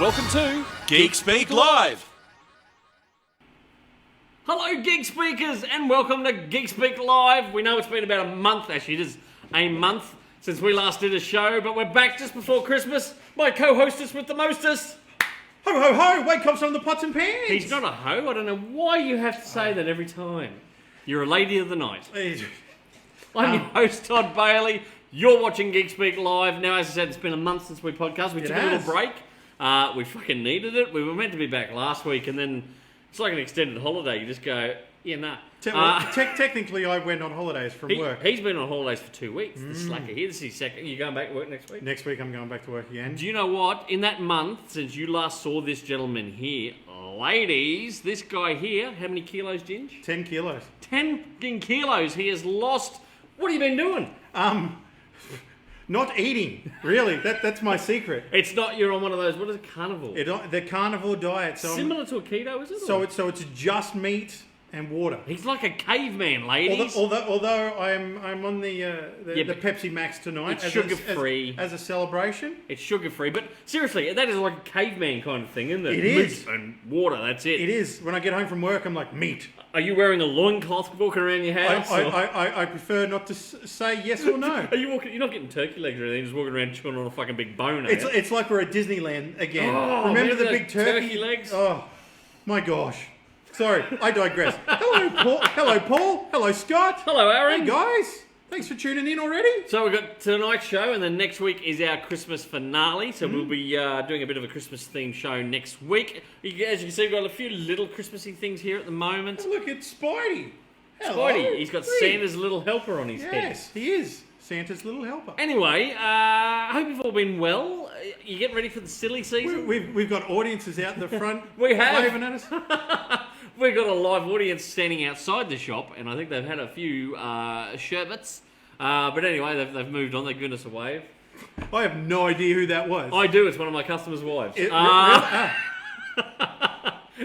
Welcome to Geek Speak Live. Hello, Geek Speakers, and welcome to Geek Speak Live. We know it's been about a month, actually, it is a month since we last did a show, but we're back just before Christmas. My co-hostess with the mostest. Ho, ho, ho, wake up some of the pots and pans. He's not a hoe. I don't know why you have to say that every time. You're a lady of the night. I'm your host, Todd Bailey. You're watching Geek Speak Live. Now, as I said, it's been a month since we podcast. We took a little break. We fucking needed it. We were meant to be back last week, and then it's like an extended holiday. You just go, yeah, nah. Technically, I went on holidays from work. He's been on holidays for 2 weeks. The slacker here. This is his second. You going back to work next week? Next week, I'm going back to work again. Do you know what? In that month, since you last saw this gentleman here, ladies, this guy here, how many kilos, Ginge? 10 kilos. 10 kilos he has lost. What have you been doing? Not eating, really. That's my secret. It's not, you're on one of those, what is it, carnivore? The carnivore diet. So similar to a keto, is it? So it's just meat and water. He's like a caveman, ladies. Although I'm on the Pepsi Max tonight. It's sugar-free. As a celebration. It's sugar-free, but seriously, that is like a caveman kind of thing, isn't it? It is. Meat and water, that's it. It is. When I get home from work, I'm like, meat. Are you wearing a loincloth walking around your house? I prefer not to say yes or no. Are you walking? You're not getting turkey legs or anything. Just walking around chewing on a fucking big bone. It's like we're at Disneyland again. Oh, remember the big turkey legs? Oh, my gosh. Sorry, I digress. Hello, Paul. Hello, Paul. Hello, Scott. Hello, Aaron. Hey, guys. Thanks for tuning in already. So we've got tonight's show, and then next week is our Christmas finale. So we'll be doing a bit of a Christmas-themed show next week. As you can see, we've got a few little Christmassy things here at the moment. Oh, look, it's Spidey. Hello. Spidey. He's got Santa's little helper on his head. Yes, he is. Santa's little helper. Anyway, I hope you've all been well. You getting ready for the silly season? We've got audiences out the front We have. waving at us. We've got a live audience standing outside the shop, and I think they've had a few sherbets. But anyway, they've moved on. They've given us a wave. I have no idea who that was. I do. It's one of my customers' wives.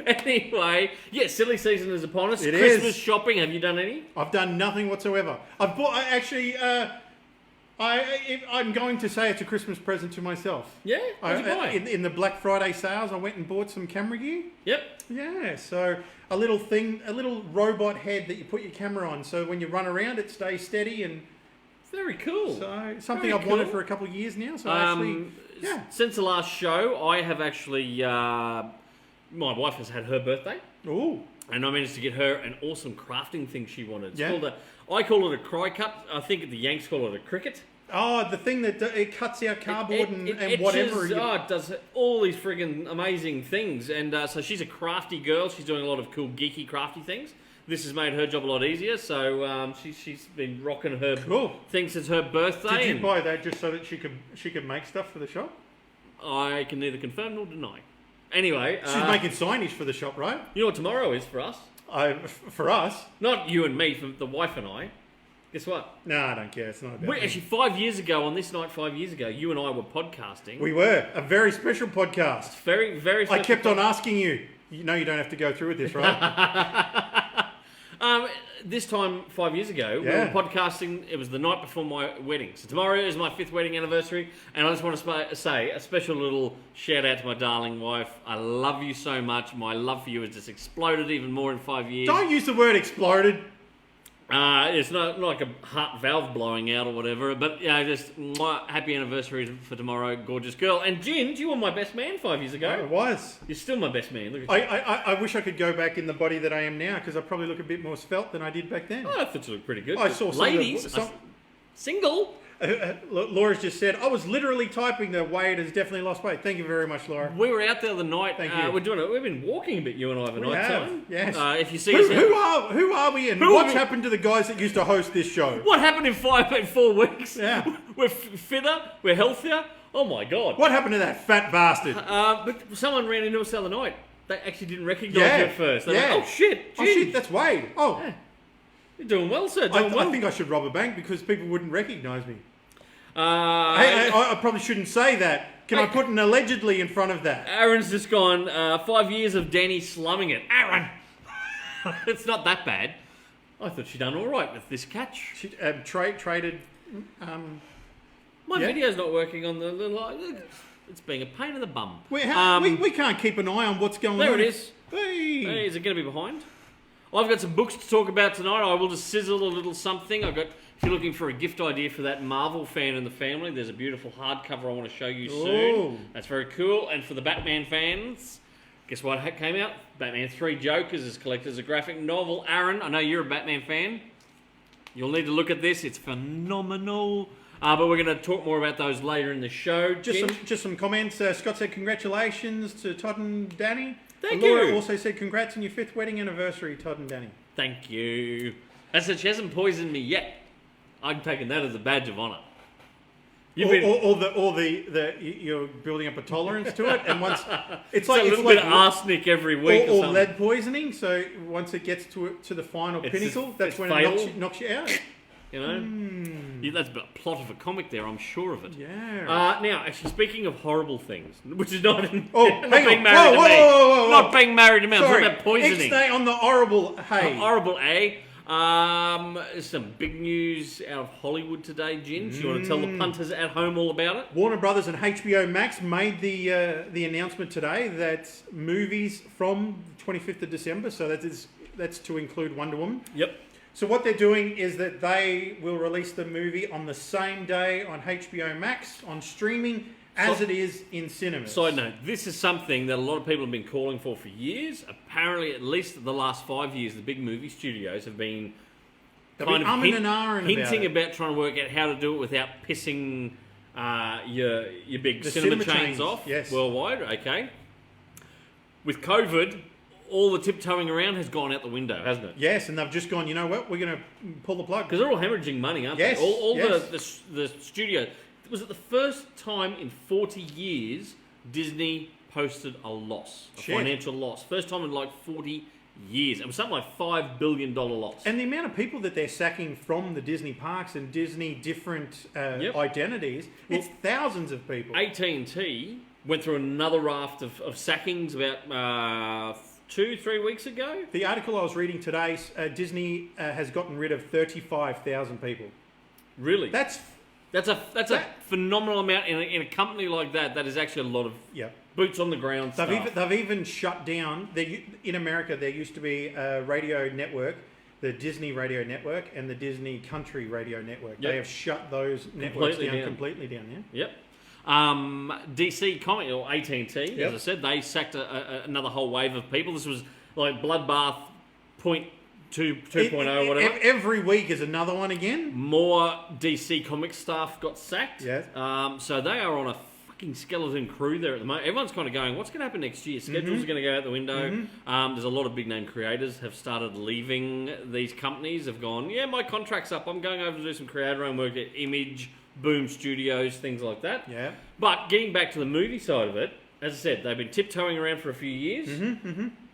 Anyway, yeah, silly season is upon us. Christmas shopping. Have you done any? I've done nothing whatsoever. I've bought. I'm going to say it's a Christmas present to myself. Yeah? What did you buy? In the Black Friday sales, I went and bought some camera gear. Yep. Yeah, so a little robot head that you put your camera on, so when you run around, it stays steady and. Very cool. So something I've wanted for a couple of years now. So since the last show, I have actually. My wife has had her birthday. Ooh. And I managed to get her an awesome crafting thing she wanted. It's I call it a cry cut. I think the Yanks call it a cricket. Oh, the thing that it cuts out cardboard and whatever. It does all these friggin' amazing things. And so she's a crafty girl. She's doing a lot of cool, geeky, crafty things. This has made her job a lot easier. So she's been rocking her thing since her birthday. Did you buy that just so that she could make stuff for the shop? I can neither confirm nor deny. Anyway, she's making signage for the shop, right? You know what tomorrow is for us? For us? Not you and me, for the wife and I. Guess what? No, I don't care. It's not about me. Actually, 5 years ago, on this night 5 years ago, you and I were podcasting. We were. A very special podcast. Very, very special. I kept on asking you. You know you don't have to go through with this, right? This time 5 years ago, we were podcasting. It was the night before my wedding. So tomorrow is my 5th wedding anniversary. And I just want to say a special little shout out to my darling wife. I love you so much. My love for you has just exploded even more in 5 years. Don't use the word exploded. It's not like a heart valve blowing out or whatever, but just happy anniversary for tomorrow, gorgeous girl. And Ginge, you were my best man 5 years ago. I was. You're still my best man. Look at you. I wish I could go back in the body that I am now because I probably look a bit more svelte than I did back then. Oh, I thought you looked pretty good. I saw ladies, single. Laura's just said, I was literally typing that Wade has definitely lost weight. Thank you very much, Laura. We were out there the other night. Thank you. We've been walking a bit, you and I, overnight time. Yes. If you see us who are we and what's happened to the guys that used to host this show? What happened in 4 weeks? Yeah. We're fitter, we're healthier. Oh my God. What happened to that fat bastard? But someone ran into us the other night. They actually didn't recognise you at first. They're like, oh shit. Oh shit, that's Wade. Oh. Yeah. You're doing well, sir. I think I should rob a bank because people wouldn't recognise me. I probably shouldn't say that. Can I put an allegedly in front of that? Aaron's just gone 5 years of Danny slumming it. Aaron! It's not that bad. I thought she'd done all right with this catch. She traded... My video's not working on the little... it's being a pain in the bum. We can't keep an eye on what's going on. There it is. Hey. Hey, is it going to be behind? I've got some books to talk about tonight. I will just sizzle a little something. If you're looking for a gift idea for that Marvel fan in the family, there's a beautiful hardcover I want to show you soon. Ooh. That's very cool. And for the Batman fans, guess what came out? Batman 3 Jokers is collected as a graphic novel. Aaron, I know you're a Batman fan. You'll need to look at this. It's phenomenal. But we're going to talk more about those later in the show. Just some comments. Scott said congratulations to Todd and Danny. Thank Laura you. also said congrats on your 5th wedding anniversary, Todd and Danny. Thank you. I said she hasn't poisoned me yet. I'm taking that as a badge of honour. You're building up a tolerance to it, and once it's a little bit of arsenic every week, or lead poisoning. So once it gets to the final pinnacle, that's when it knocks you out. You know, yeah, that's a plot of a comic there. I'm sure of it. Yeah. Now, actually, speaking of horrible things, which is not being married not being married to me. I'm talking about poisoning. Stay on the horrible. Hey, horrible. There's some big news out of Hollywood today, Ginge. You want to tell the punters at home all about it? Warner Brothers and HBO Max made the announcement today that movies from 25th of December, so that's to include Wonder Woman. Yep. So what they're doing is that they will release the movie on the same day on HBO Max on streaming as it is in cinemas. Side note, this is something that a lot of people have been calling for years. Apparently, at least the last 5 years, the big movie studios have been hinting about trying to work out how to do it without pissing your big cinema chains off worldwide. Okay. With COVID, all the tiptoeing around has gone out the window, hasn't it? Yes, and they've just gone, you know what, we're going to pull the plug. Because they're all hemorrhaging money, aren't they? All the studio. Was it the first time in 40 years Disney posted a loss, a financial loss? First time in like 40 years. It was something like $5 billion loss. And the amount of people that they're sacking from the Disney parks and Disney different identities, it's thousands of people. AT&T went through another raft of sackings about 2-3 weeks ago. The article I was reading today, Disney has gotten rid of 35,000 people. Really? That's a phenomenal amount in a company like that. That is actually a lot of boots on the ground stuff. They've even shut down. In America, there used to be a radio network, the Disney Radio Network and the Disney Country Radio Network. They have shut those networks completely down. Yeah. Yep. DC Comics, or AT&T, as I said, they sacked another whole wave of people. This was like Bloodbath 2.0, whatever. Every week is another one again. More DC Comics staff got sacked. Yes. So they are on a fucking skeleton crew there at the moment. Everyone's kind of going, what's going to happen next year? Schedules are going to go out the window. There's a lot of big name creators have started leaving these companies. Have gone, my contract's up. I'm going over to do some creator-owned work at Image, Boom Studios, things like that. Yeah. But getting back to the movie side of it, as I said, they've been tiptoeing around for a few years.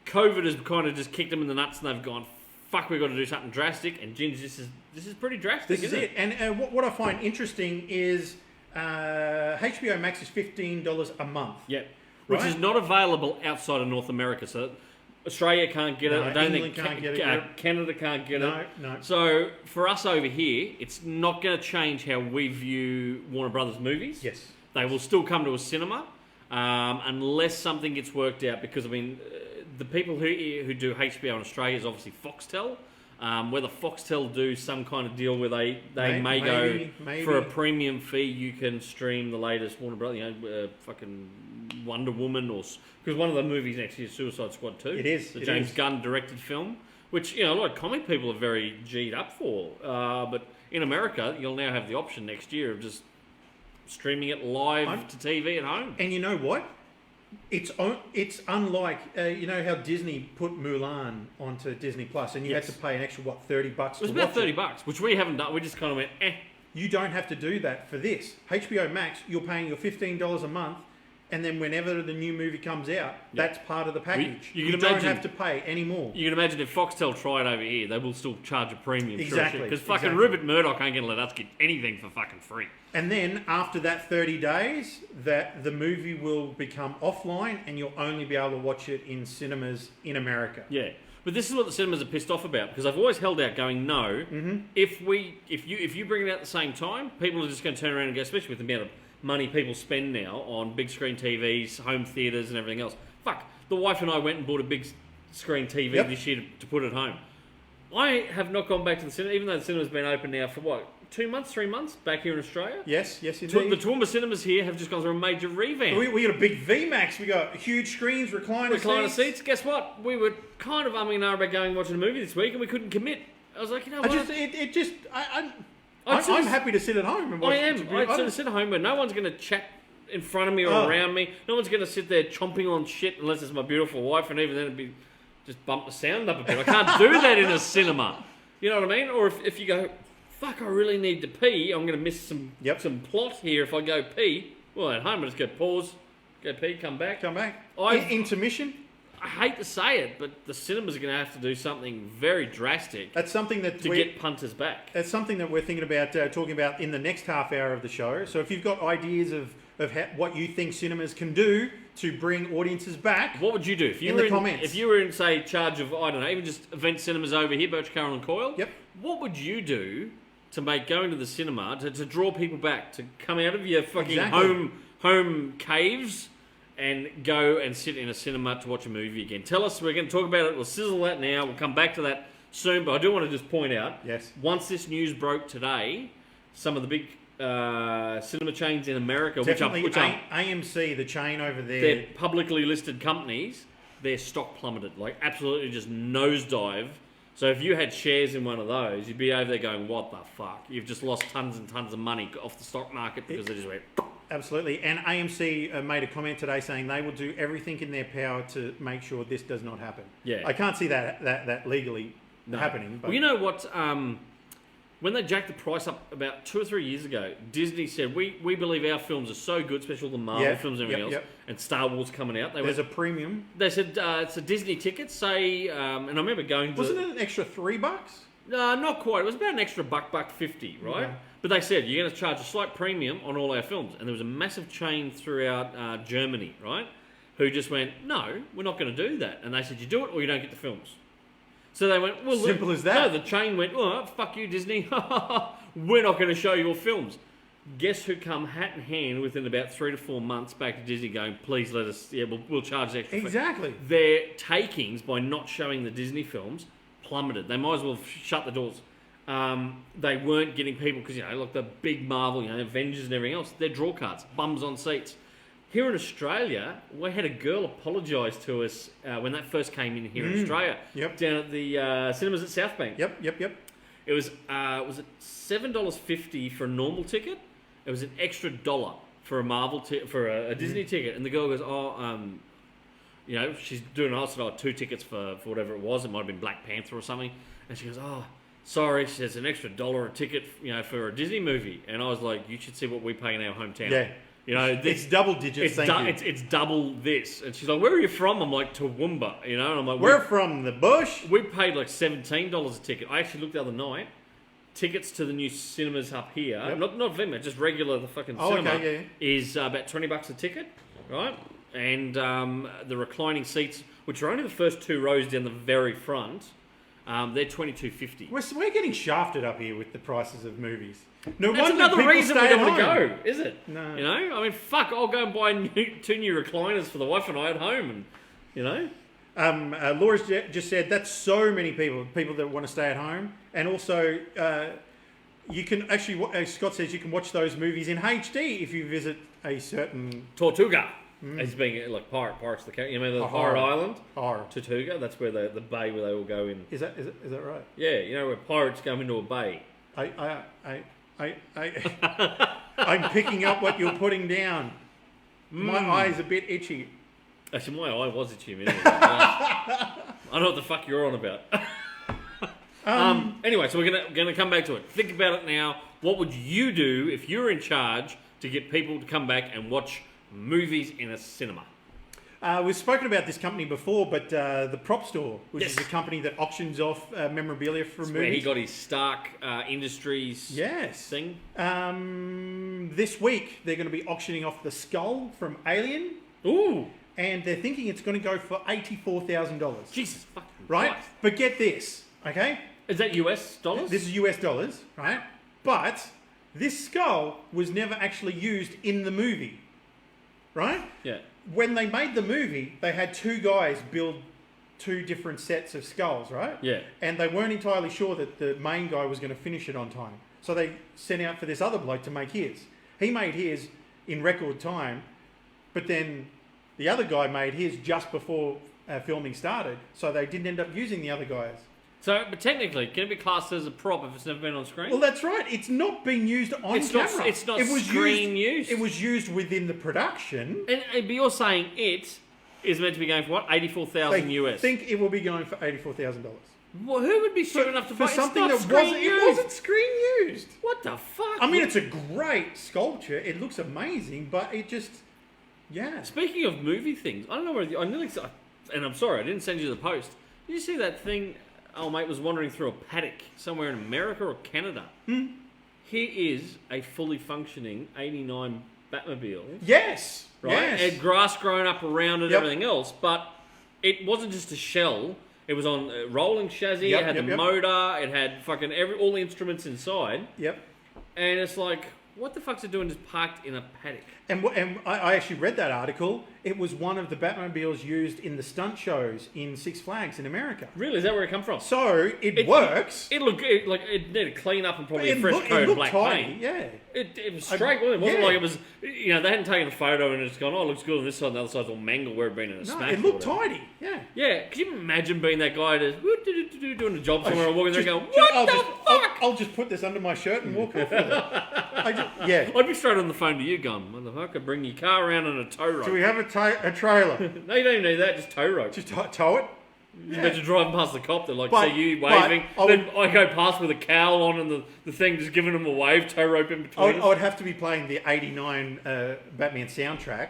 COVID has kind of just kicked them in the nuts, and they've gone, fuck, we've got to do something drastic. And Ginge, this is pretty drastic, isn't it? And what I find interesting is HBO Max is $15 a month. Yeah. Which is not available outside of North America. So Australia can't get it. I don't think Canada can't get it. No. So for us over here, it's not going to change how we view Warner Brothers movies. Yes. They will still come to a cinema unless something gets worked out. Because, I mean, the people who do HBO in Australia is obviously Foxtel. Whether Foxtel do some kind of deal where they may go for a premium fee, you can stream the latest Warner Brothers, fucking Wonder Woman, or because one of the movies next year is Suicide Squad 2. It is the James Gunn directed film, which a lot of comic people are very G'd up for. But in America, you'll now have the option next year of just streaming it live to TV at home. And you know what? It's unlike how Disney put Mulan onto Disney Plus, and you had to pay an extra $30 to watch it. It was about $30, which we haven't done. We just kind of went, You don't have to do that for this. HBO Max, you're paying your $15 a month, and then whenever the new movie comes out, that's part of the package. You don't have to pay any more. You can imagine if Foxtel tried over here, they will still charge a premium. Exactly. Because fucking Rupert Murdoch ain't going to let us get anything for fucking free. And then after that 30 days, that the movie will become offline, and you'll only be able to watch it in cinemas in America. Yeah. But this is what the cinemas are pissed off about, because I've always held out going, no, if you bring it out at the same time, people are just going to turn around and go, especially with the amount of money people spend now on big screen TVs, home theatres, and everything else. Fuck, the wife and I went and bought a big screen TV this year to put at home. I have not gone back to the cinema, even though the cinema's been open now for what, 2 months, 3 months back here in Australia? Yes, indeed. The Toowoomba cinemas here have just gone through a major revamp. We got a big VMAX. We got huge screens, recliner seats. Guess what? We were kind of umming and ahhing about going and watching a movie this week, and we couldn't commit. I was like, you know what? I'm happy to sit at home and watch. I am. I sit at home where no one's going to chat in front of me or around me. No one's going to sit there chomping on shit unless it's my beautiful wife, and even then it'd be just bump the sound up a bit. I can't do that in a cinema. You know what I mean? Or if you go, fuck, I really need to pee, I'm going to miss some plot here if I go pee. Well, at home I just go pause, go pee, come back. Intermission? I hate to say it, but the cinemas are going to have to do something very drastic. That's something that to get punters back. That's something that we're thinking about talking about in the next half hour of the show. So if you've got ideas of what you think cinemas can do to bring audiences back, what would you do if you were comments? If you were in, say, charge of, I don't know, even just event cinemas over here, Birch, Carroll and Coyle? Yep. What would you do to make going to the cinema to draw people back to come out of your fucking home caves and go and sit in a cinema to watch a movie again? Tell us. We're going to talk about it. We'll sizzle that now. We'll come back to that soon. But I do want to just point out, once this news broke today, some of the big cinema chains in America, definitely which are AMC, the chain over there, they're publicly listed companies. Their stock plummeted, like absolutely just nosedive. So if you had shares in one of those, you'd be over there going, "What the fuck? You've just lost tons and tons of money off the stock market because they just went." Absolutely. And AMC made a comment today saying they will do everything in their power to make sure this does not happen. Yeah. I can't see that legally happening. But well, you know what? When they jacked the price up about 2 or 3 years ago, Disney said, we believe our films are so good, especially all the Marvel films and everything else, and Star Wars coming out. There's a premium. They said it's a Disney ticket, say, and I remember going to... Wasn't it an extra $3? No, not quite. It was about an extra $1.50, right? Yeah. But they said, you're going to charge a slight premium on all our films. And there was a massive chain throughout Germany, right? Who just went, no, we're not going to do that. And they said, you do it or you don't get the films. So they went, well, simple as that. No, the chain went, oh, fuck you, Disney. We're not going to show your films. Guess who come hat in hand within about 3 to 4 months back to Disney going, please let us, we'll charge the extra Exactly. fee. Their takings by not showing the Disney films plummeted. They might as well shut the doors. They weren't getting people because, like the big Marvel, Avengers and everything else, they're draw cards, bums on seats. Here in Australia, we had a girl apologise to us when that first came in here in Australia. Yep. Down at the cinemas at South Bank. Yep. It was it $7.50 for a normal ticket? It was an extra $1 for a Marvel for a Disney ticket. And the girl goes, she's doing I said, 2 tickets for whatever it was. It might have been Black Panther or something. And she goes, sorry, she says an extra $1 a ticket, for a Disney movie. And I was like, you should see what we pay in our hometown. Yeah. It's double digits. It's double this. And she's like, where are you from? I'm like, Toowoomba, And I'm like, we're from the bush. We paid like $17 a ticket. I actually looked the other night. Tickets to the new cinemas up here, not Vimeo, just regular the fucking cinema, is about $20 a ticket, right? And the reclining seats, which are only the first 2 rows down the very front, they're $22.50. We're getting shafted up here with the prices of movies. No, that's another reason we don't want to go, is it? No. Fuck, I'll go and buy 2 new recliners for the wife and I at home, and Laura's just said that's so many people that want to stay at home, and also you can actually, Scott says you can watch those movies in HD if you visit a certain Tortuga. As being like Pirates of the Caribbean, the Pirate Island, Tortuga. That's where the bay where they all go in. Is that right? Yeah, where pirates go into a bay. I'm picking up what you're putting down. My eye's a bit itchy. Actually, my eye was itchy a minute ago. I know what the fuck you're on about. Anyway, so we're gonna come back to it. Think about it now. What would you do if you were in charge to get people to come back and watch movies in a cinema? We've spoken about this company before, but the Prop Store, which is a company that auctions off memorabilia for movies. Where he got his Stark Industries thing. This week, they're going to be auctioning off the skull from Alien. Ooh. And they're thinking it's going to go for $84,000. Jesus fucking right? Christ. But get this, okay? Is that US dollars? This is US dollars, right? But this skull was never actually used in the movie, right? Yeah. When they made the movie, they had two guys build two different sets of skulls, right? Yeah. And they weren't entirely sure that the main guy was going to finish it on time. So they sent out for this other bloke to make his. He made his in record time, but then the other guy made his just before filming started. So they didn't end up using the other guys. So, but technically, can it be classed as a prop if it's never been on screen? Well, that's right. It's not being used on camera. It's not it was screen used. It was used within the production. And but you're saying it is meant to be going for what? $84,000 US. I think it will be going for $84,000. Well, who would be stupid enough to buy for something it's that not screen used. it wasn't screen used? What the fuck? I mean, it's a great sculpture. It looks amazing, but it just, yeah. Speaking of movie things, I don't know where I nearly, and I'm sorry, I didn't send you the post. Did you see that thing? Old mate was wandering through a paddock somewhere in America or Canada. Here is a fully functioning '89 Batmobile. Yes. Right? Yes. It had grass growing up around it and Yep. everything else, but it wasn't just a shell. It was on a rolling chassis. Yep, it had yep, the yep. motor. It had fucking all the instruments inside. Yep. And it's like, what the fuck's it doing just parked in a paddock? And I actually read that article. It was one of the Batmobiles used in the stunt shows in Six Flags in America. Really? Is that where it come from? So it works. It looked like it needed to clean up and probably a fresh it coat of looked black tidy, paint. yeah. It was straight. It wasn't yeah. like it was. You know, they hadn't taken a photo and it's gone. Oh, it looks good on this side. And the other side's all mangled where it'd been in a No, smash. it or looked whatever. tidy. Yeah. Yeah. Can you imagine being that guy doing a job somewhere and walking there and going, Just- "What the fuck?" I'll just put this under my shirt and walk off with it. Yeah. I'd be straight on the phone to you, going, "Motherfucker, bring your car around on a tow rope." Do we have a trailer? No, you don't even need that. Just tow rope. Just tow it? You imagine driving past the cop, they're like, But- see you but waving. I Then I go past with a cowl on and the thing just giving them a wave, tow rope in between. I would have to be playing the '89 Batman soundtrack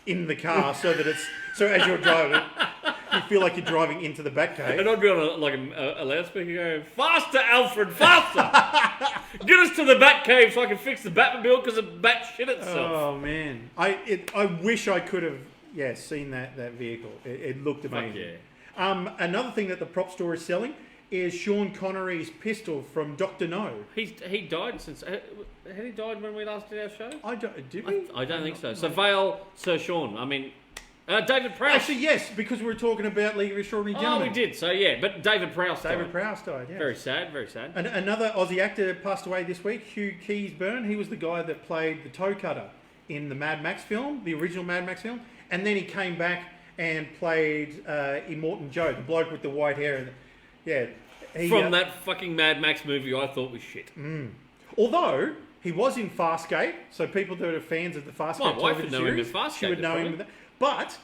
in the car so that so as you're driving, you feel like you're driving into the Batcave. And I'd be on a loudspeaker going, "Faster, Alfred, faster! Get us to the Batcave so I can fix the Batmobile because the Bat shit itself." Oh man, I wish I could have seen that vehicle. It looked amazing. Fuck yeah. Another thing that the prop store is selling is Sean Connery's pistol from Dr. No. He died since. Had he died when we last did our show? Did we? I don't think so. So Vale, Sir Sean. I mean, David Prowse. Actually, yes, because we were talking about League of Extraordinary Oh, Gentlemen. we did. So yeah, but David Prowse. David Prowse died, yeah. Very sad. Very sad. Another Aussie actor passed away this week, Hugh Keays-Byrne. He was the guy that played the toe cutter in the Mad Max film, the original Mad Max film. And then he came back and played Immortan Joe, the bloke with the white hair. From that fucking Mad Max movie I thought was shit. Although he was in Farscape, so people that are fans of the Farscape My wife would television know him in series, Farscape, she would know probably. him. But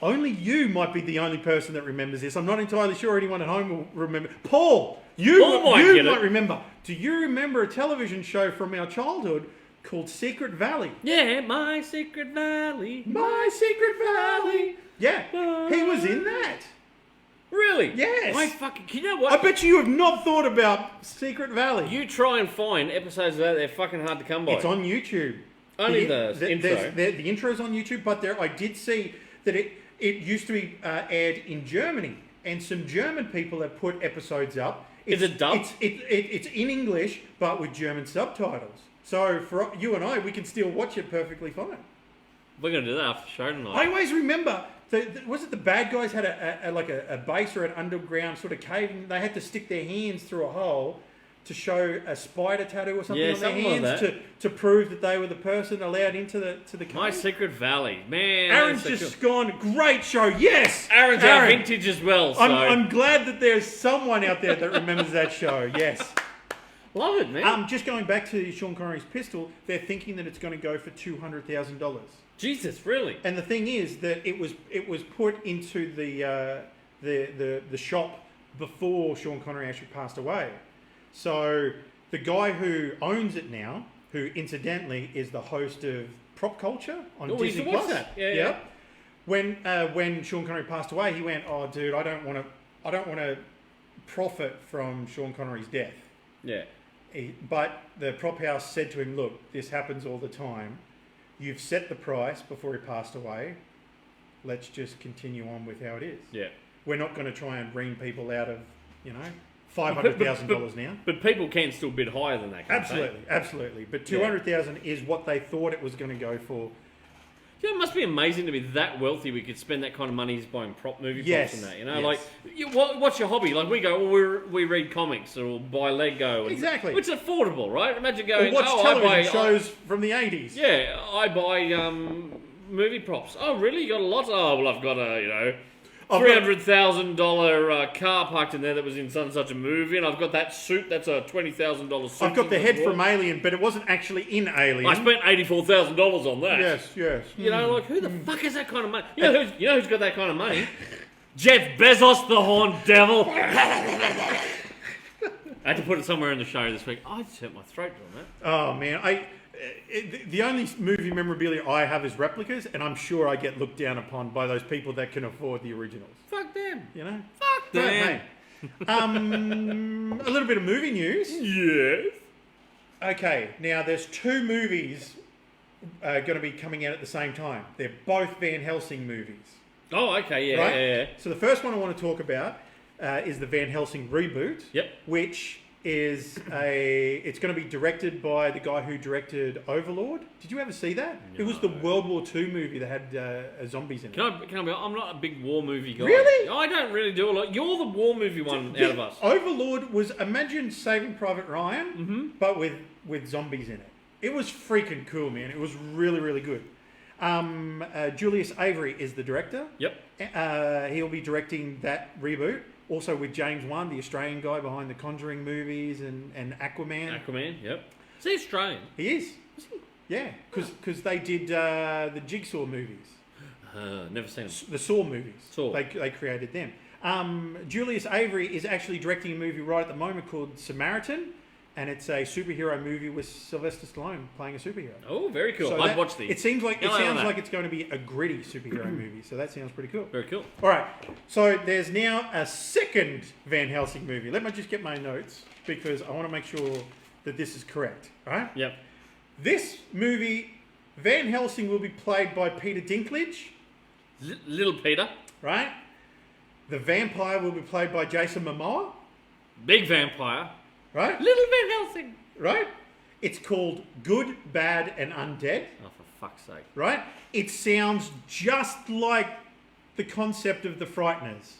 only you might be the only person that remembers this. I'm not entirely sure anyone at home will remember. Paul, you might remember. Do you remember a television show from our childhood called Secret Valley? Yeah, My Secret Valley. My Secret Valley. Yeah, he was in that. Really? Yes. I fucking. You know what? I bet you have not thought about Secret Valley. You try and find episodes of that; they're fucking hard to come by. It's on YouTube. Only the intro. The intro's on YouTube, but I did see that it used to be aired in Germany, and some German people have put episodes up. Is it dubbed? It's in English, but with German subtitles. So for you and I, we can still watch it perfectly fine. We're gonna do that after the show tonight. I always remember. Was it the bad guys had a base or an underground sort of cave, and they had to stick their hands through a hole to show a spider tattoo or something on their something like hands to prove that they were the person allowed into the cave. My Secret Valley, man. Aaron's that's so just gone. Great show, yes. Aaron's our vintage as well. So I'm glad that there's someone out there that remembers that show. Yes. love it, man. Just going back to Sean Connery's pistol, they're thinking that it's going to go for $200,000. Jesus, really? And the thing is that it was put into the shop before Sean Connery actually passed away. So the guy who owns it now, who incidentally is the host of Prop Culture on Disney we used to watch that. Yeah. When Sean Connery passed away, he went, "Oh, dude, I don't want to profit from Sean Connery's death." Yeah. But the prop house said to him, "Look, this happens all the time. You've set the price before he passed away. Let's just continue on with how it is. Yeah. We're not going to try and ream people out of, $500,000 now. But people can still bid higher than that. Can't they? Absolutely. But 200,000 is what they thought it was going to go for. Yeah, it must be amazing to be that wealthy. We could spend that kind of money just buying movie props and that. You know, Yes. what's your hobby? Like we go, we read comics or buy Lego. And, Exactly. It's affordable, right? Imagine Or going, watch I television buy shows from the 80s. Yeah, I buy movie props. Oh, really? You got a lot? Oh, well, I've got a $300,000 car parked in there that was in such a movie, and I've got that suit. That's a $20,000 suit. I've got the head from Alien, but it wasn't actually in Alien. I spent $84,000 on that. Yes. You know, like who the fuck is that kind of money? You know who's got that kind of money? Jeff Bezos, the Horned Devil. I had to put it somewhere in the show this week. I just hurt my throat doing that. Oh man, the only movie memorabilia I have is replicas, and I'm sure I get looked down upon by those people that can afford the originals. Fuck them. You know? Fuck But, them. hey, a little bit of movie news. Yes. Okay, now there's two movies going to be coming out at the same time. They're both Van Helsing movies. Oh, okay, yeah, Right? yeah. So the first one I want to talk about is the Van Helsing reboot. Yep. Which is it's going to be directed by the guy who directed Overlord. Did you ever see that? No. It was the World War II movie that had zombies in it. Can I be? I'm not a big war movie guy. Really? I don't really do a lot. You're the war movie one out of us. Overlord was, imagine Saving Private Ryan, but with zombies in it. It was freaking cool, man. It was really, really good. Julius Avery is the director. Yep. He'll be directing that reboot. Also with James Wan, the Australian guy behind the Conjuring movies and Aquaman. Aquaman. Yep. Is he Australian? He is. Yeah, because they did the Jigsaw movies. Never seen him. The Saw movies. Saw. They created them. Julius Avery is actually directing a movie right at the moment called Samaritan, and it's a superhero movie with Sylvester Stallone playing a superhero. Oh, very cool. So I'd that- watch these. It sounds like that. it's going to be a gritty superhero movie, so that sounds pretty cool. Very cool. All right, so there's now a second Van Helsing movie. Let me just get my notes because I want to make sure that this is correct. All right. Yep. This movie, Van Helsing will be played by Peter Dinklage. Little Peter. Right. The vampire will be played by Jason Momoa. Big vampire. Right. Little Van Helsing. Right. It's called Good, Bad, and Undead. Oh, for fuck's sake. Right. It sounds just like the concept of The Frighteners.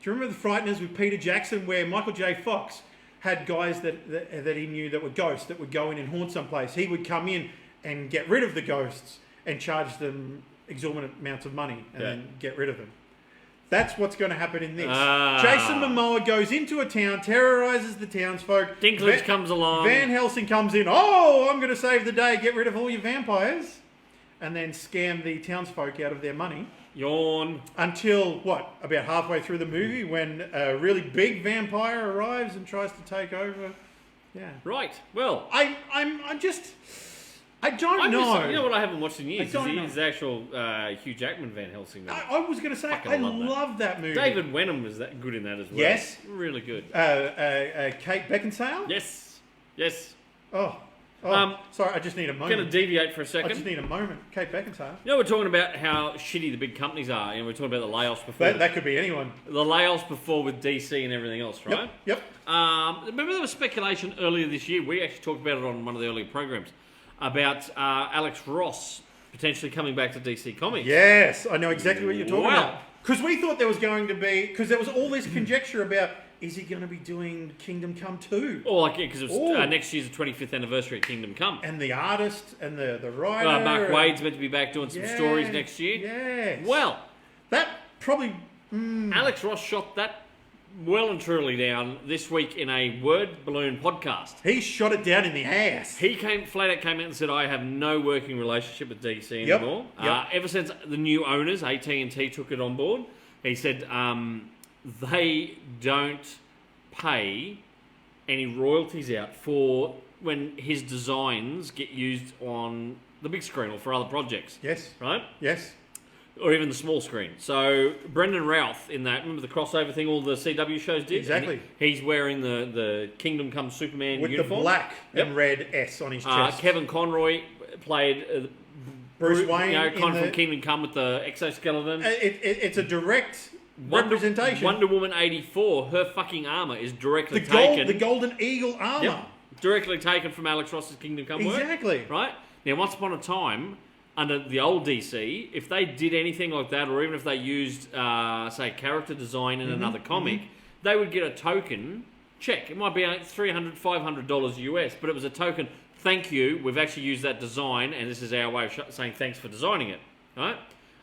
Do you remember The Frighteners with Peter Jackson, where Michael J. Fox had guys that he knew that were ghosts that would go in and haunt someplace? He would come in and get rid of the ghosts and charge them exorbitant amounts of money and then get rid of them. That's what's going to happen in this. Jason Momoa goes into a town, terrorizes the townsfolk. Dinklage comes along. Van Helsing comes in. Oh, I'm going to save the day, get rid of all your vampires, and then scam the townsfolk out of their money. Yawn. Until about halfway through the movie, when a really big vampire arrives and tries to take over. Yeah. Right. Well, I don't know. You know what I haven't watched in years I don't know. is the actual Hugh Jackman Van Helsing movie. I was going to say, Fucking I love that. love that movie. David Wenham was that good in that as well. Yes. Really good. Kate Beckinsale? Yes. Yes. Oh, sorry, I just need a I'm moment. going to deviate for a I second. just need a moment. Kate Beckinsale. You know, we're talking about how shitty the big companies are. You know, we're talking about the layoffs before. That could be anyone. The layoffs before with DC and everything else, right? Yep. Remember there was speculation earlier this year, we actually talked about it on one of the earlier programs, about Alex Ross potentially coming back to DC Comics. Yes, I know exactly what you're talking Wow. about. Because we thought there was going to be... Because there was all this conjecture about, is he going to be doing Kingdom Come 2? Or like, because it was Ooh. next year's the 25th anniversary of Kingdom Come. And the artist and the writer... Mark Wade's meant to be back doing some Yeah, stories next year. Yes. Well, that probably... Alex Ross shot that well and truly down this week in a word balloon podcast. He shot it down in the ass. He flat out came out and said, I have no working relationship with DC Yep, anymore. yep. Ever since the new owners, AT&T, took it on board, he said they don't pay any royalties out for when his designs get used on the big screen or for other projects. Yes. Right? Yes. Or even the small screen. So Brendan Routh in that, remember the crossover thing all the CW shows did? Exactly. And he's wearing the Kingdom Come Superman With uniform. the black Yep. and red S on his chest. Kevin Conroy played Bruce Wayne kind in of the- from Kingdom Come with the exoskeleton. It's a direct representation. Wonder Woman 84, her fucking armour is directly the taken. Golden Eagle armour. Yep, directly taken from Alex Ross's Kingdom Come work. Exactly. Right? Now, once upon a time, under the old DC, if they did anything like that, or even if they used, say, character design in another comic, they would get a token check. It might be $300, $500 US, but it was a token, thank you, we've actually used that design, and this is our way of saying thanks for designing it. Right?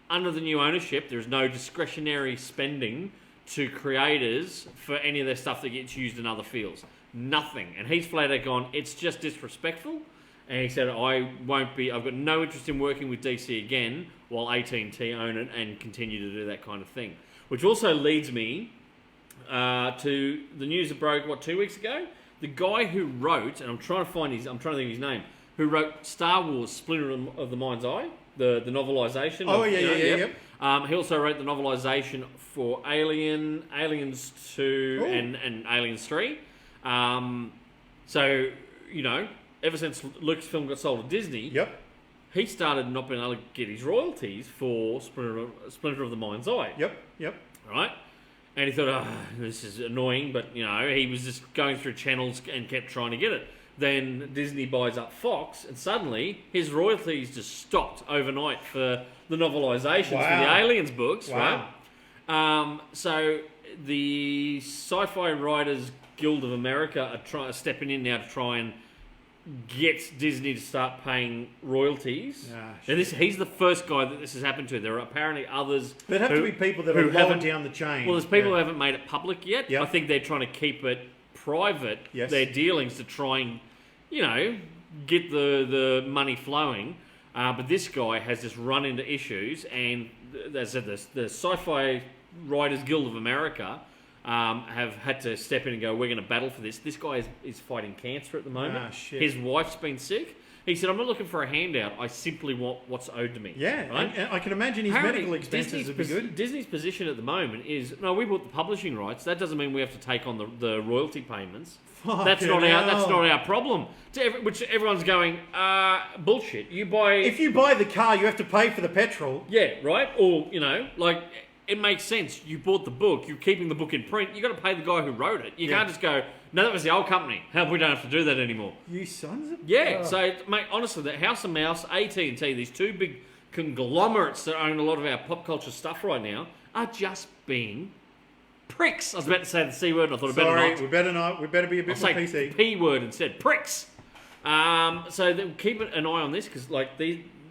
Under the new ownership, there is no discretionary spending to creators for any of their stuff that gets used in other fields. Nothing. And he's flat out gone, it's just disrespectful. And he said, I've got no interest in working with DC again while AT&T own it and continue to do that kind of thing. Which also leads me to the news that broke, 2 weeks ago? The guy who wrote, and I'm trying to think of his name, who wrote Star Wars Splinter of the Mind's Eye, the novelisation. He also wrote the novelisation for Aliens 2 and Aliens 3. So, ever since Lucasfilm got sold to Disney, he started not being able to get his royalties for Splinter of the Mind's Eye. Yep. Right? And he thought, this is annoying, but, he was just going through channels and kept trying to get it. Then Disney buys up Fox, and suddenly his royalties just stopped overnight for the novelisations for the Aliens books, right? So the Sci-Fi Writers Guild of America are stepping in now to try and get Disney to start paying royalties. And he's the first guy that this has happened to. There are apparently others. There'd have to be people that are lower down the chain. Well, there's people who haven't made it public yet. I think they're trying to keep it private, their dealings, to try and, get the money flowing. But this guy has just run into issues, and as I said, the Sci-Fi Writers Guild of America have had to step in and go, we're going to battle for this. This guy is fighting cancer at the moment. His wife's been sick. He said, I'm not looking for a handout. I simply want what's owed to me. Yeah, right? and I can imagine his medical expenses would be good. Disney's position at the moment is, no, we bought the publishing rights. That doesn't mean we have to take on the royalty payments. That's not our problem. Which everyone's going, bullshit. If you buy the car, you have to pay for the petrol. Yeah, right? Or, it makes sense. You bought the book. You're keeping the book in print. You've got to pay the guy who wrote it. You can't just go, no, that was the old company. We don't have to do that anymore. You sons of... Yeah, so, mate, honestly, the House of Mouse, AT&T, these two big conglomerates that own a lot of our pop culture stuff right now, are just being pricks. I was about to say the C word, and I thought we better not. We better be a bit more PC. The P word instead. Pricks. So keep an eye on this, because,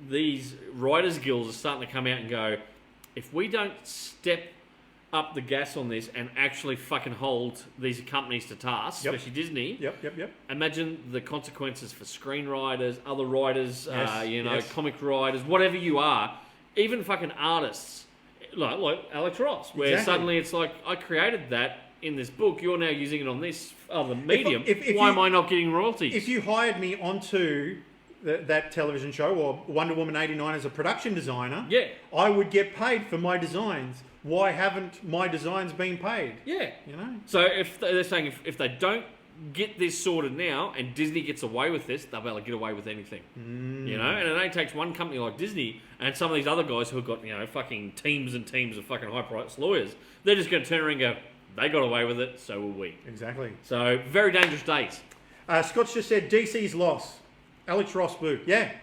these writers' guilds are starting to come out and go, if we don't step up the gas on this and actually fucking hold these companies to task, especially Disney. Imagine the consequences for screenwriters, other writers, comic writers, whatever you are, even fucking artists, like Alex Ross, where suddenly it's like, I created that in this book, you're now using it on this other medium. Why am I not getting royalties? If you hired me onto that television show, or Wonder Woman 89 as a production designer, I would get paid for my designs. Why haven't my designs been paid? So if they're saying if they don't get this sorted now, and Disney gets away with this, they'll be able to get away with anything. And it only takes one company like Disney and some of these other guys who have got fucking teams and teams of fucking high-priced lawyers. They're just going to turn around and go, they got away with it, so will we. Exactly. So very dangerous days. Scott's just said DC's loss. Alex Ross boo. Yes.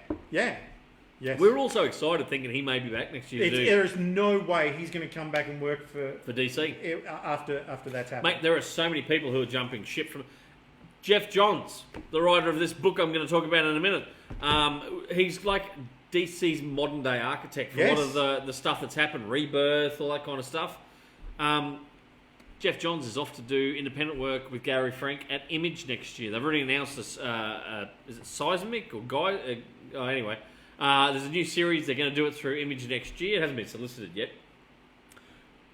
We're also excited thinking he may be back next year. There is no way he's going to come back and work for DC after that's happened. Mate, there are so many people who are jumping ship from... Jeff Johns, the writer of this book I'm going to talk about in a minute. He's like DC's modern day architect for a lot of the stuff that's happened, Rebirth, all that kind of stuff. Jeff Johns is off to do independent work with Gary Frank at Image next year. They've already announced this. Is it Seismic or Guy? Anyway, there's a new series. They're going to do it through Image next year. It hasn't been solicited yet.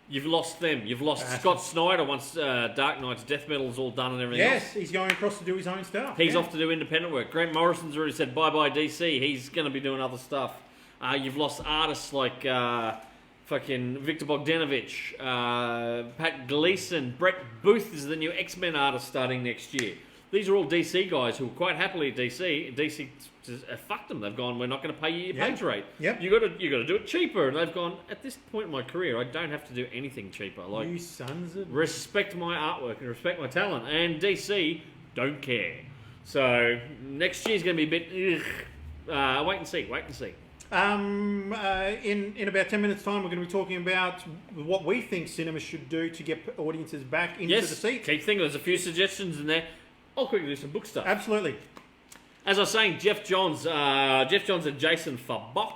You've lost them. You've lost Scott Snyder once Dark Knight's Death Metal is all done and everything else. He's going across to do his own stuff. He's off to do independent work. Grant Morrison's already said bye-bye DC. He's going to be doing other stuff. You've lost artists like fucking Victor Bogdanovich, Pat Gleason, Brett Booth is the new X-Men artist starting next year. these are all DC guys who are quite happily at DC. DC fucked them. They've gone, we're not going to pay you your page rate. Yep. You got to do it cheaper. And they've gone, at this point in my career, I don't have to do anything cheaper. Like, You sons of... respect my artwork and respect my talent. And DC don't care. So next year's going to be a bit. Wait and see. In about 10 minutes' time, we're going to be talking about what we think cinema should do to get audiences back into the seat. Keep thinking. There's a few suggestions in there. I'll quickly do some book stuff. Absolutely. As I was saying, Jeff Johns and Jason Fabok.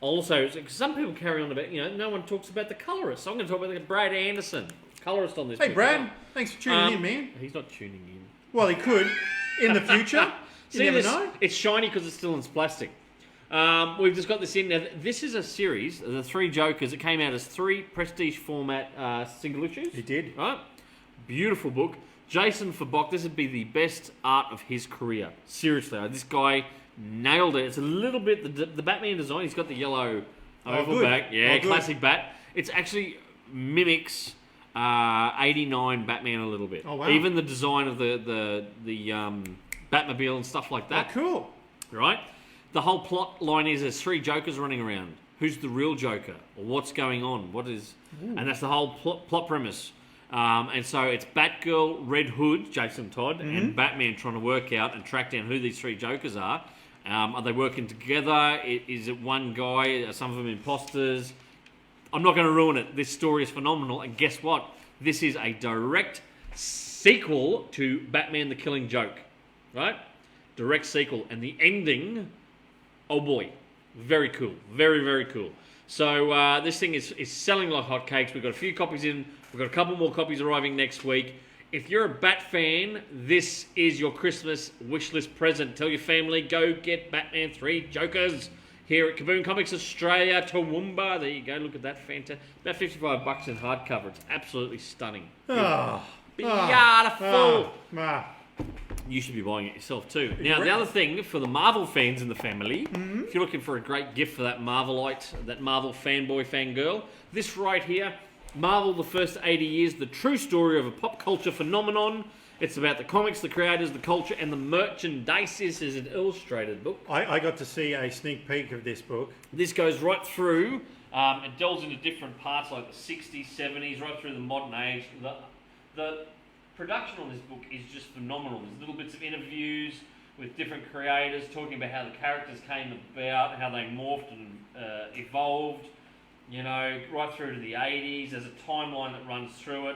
Also, some people carry on about, no one talks about the colorist. So I'm going to talk about Brad Anderson, colorist on this. Hey, book. Brad. Thanks for tuning in, man. He's not tuning in. Well, he could in the future. You See never this? know. It's shiny because it's still in plastic. We've just got this in. Now, this is a series, The Three Jokers. It came out as 3 prestige format single issues. He did. Right? Beautiful book. Jason Fabok, this would be the best art of his career. Seriously, this guy nailed it. It's a little bit, the Batman design, he's got the yellow oval back. Yeah, classic bat. It's actually mimics 89 Batman a little bit. Oh, wow. Even the design of the Batmobile and stuff like that. Oh, cool. Right? The whole plot line is there's 3 Jokers running around. Who's the real Joker? Or what's going on? And that's the whole plot premise. And so it's Batgirl, Red Hood, Jason Todd, and Batman trying to work out and track down who these 3 Jokers are. Are they working together? Is it one guy? Are some of them imposters? I'm not going to ruin it. This story is phenomenal. And guess what? This is a direct sequel to Batman the Killing Joke. Right? Direct sequel. And the ending, oh boy, very cool. Very, very cool. So this thing is selling like hotcakes. We've got a few copies in. We've got a couple more copies arriving next week. If you're a Bat fan, this is your Christmas wishlist present. Tell your family, go get Batman 3 Jokers here at Kaboom Comics Australia, Toowoomba. There you go. Look at that. Fantastic. About $55 in hardcover. It's absolutely stunning. Beautiful. You should be buying it yourself too. Now, the other thing for the Marvel fans in the family, if you're looking for a great gift for that Marvelite, that Marvel fanboy, fangirl, this right here, Marvel, the first 80 years, the true story of a pop culture phenomenon. It's about the comics, the creators, the culture, and the merchandise. This is an illustrated book. I got to see a sneak peek of this book. This goes right through. It delves into different parts like the 60s, 70s, right through the modern age. The production on this book is just phenomenal. There's little bits of interviews with different creators talking about how the characters came about, how they morphed and evolved. Right through to the 80s. There's a timeline that runs through it.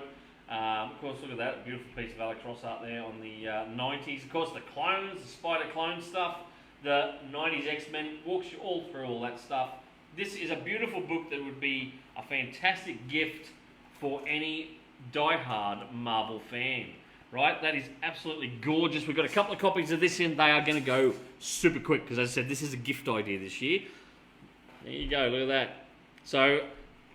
Of course, look at that beautiful piece of Alex Ross art there on the 90s. Of course, the clones, the Spider clone stuff, the 90s X-Men, walks you all through all that stuff. This is a beautiful book that would be a fantastic gift for any diehard Marvel fan. Right? That is absolutely gorgeous. We've got a couple of copies of this in. They are going to go super quick because, as I said, this is a gift idea this year. There you go. Look at that. So,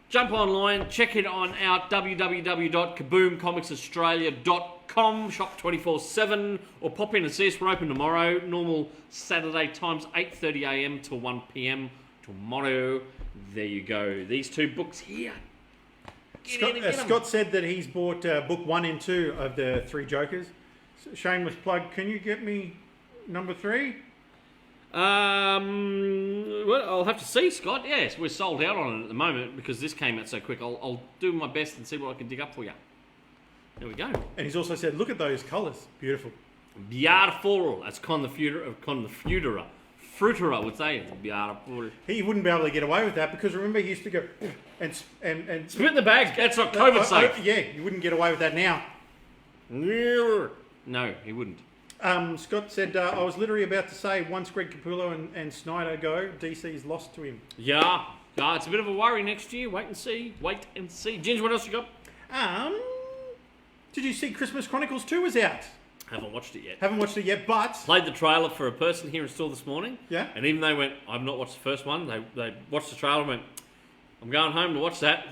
jump online, check it on out, www.kaboomcomicsaustralia.com, shop 24/7, or pop in and see us. We're open tomorrow, normal Saturday times, 8:30 a.m. till 1 p.m. tomorrow. There you go. These 2 books here. Scott said that he's bought book 1 and 2 of the 3 Jokers. Shameless plug. Can you get me number 3? Well, I'll have to see, Scott. Yes, we're sold out on it at the moment because this came out so quick. I'll do my best and see what I can dig up for you. There we go. And he's also said, look at those colours. Beautiful. Beautiful. That's Con the Fruiterer. Fruiterer would say it's beautiful. He wouldn't be able to get away with that because remember he used to go and spit in the bag. That's not COVID safe. Yeah, you wouldn't get away with that now. No, he wouldn't. Scott said, I was literally about to say, once Greg Capullo and Snyder go, DC's lost to him. Yeah, it's a bit of a worry next year. Wait and see. Ginger, what else you got? Did you see Christmas Chronicles 2 is out? Haven't watched it yet. But... Played the trailer for a person here in store this morning. Yeah. And even they went, I've not watched the first one. They watched the trailer and went, I'm going home to watch that.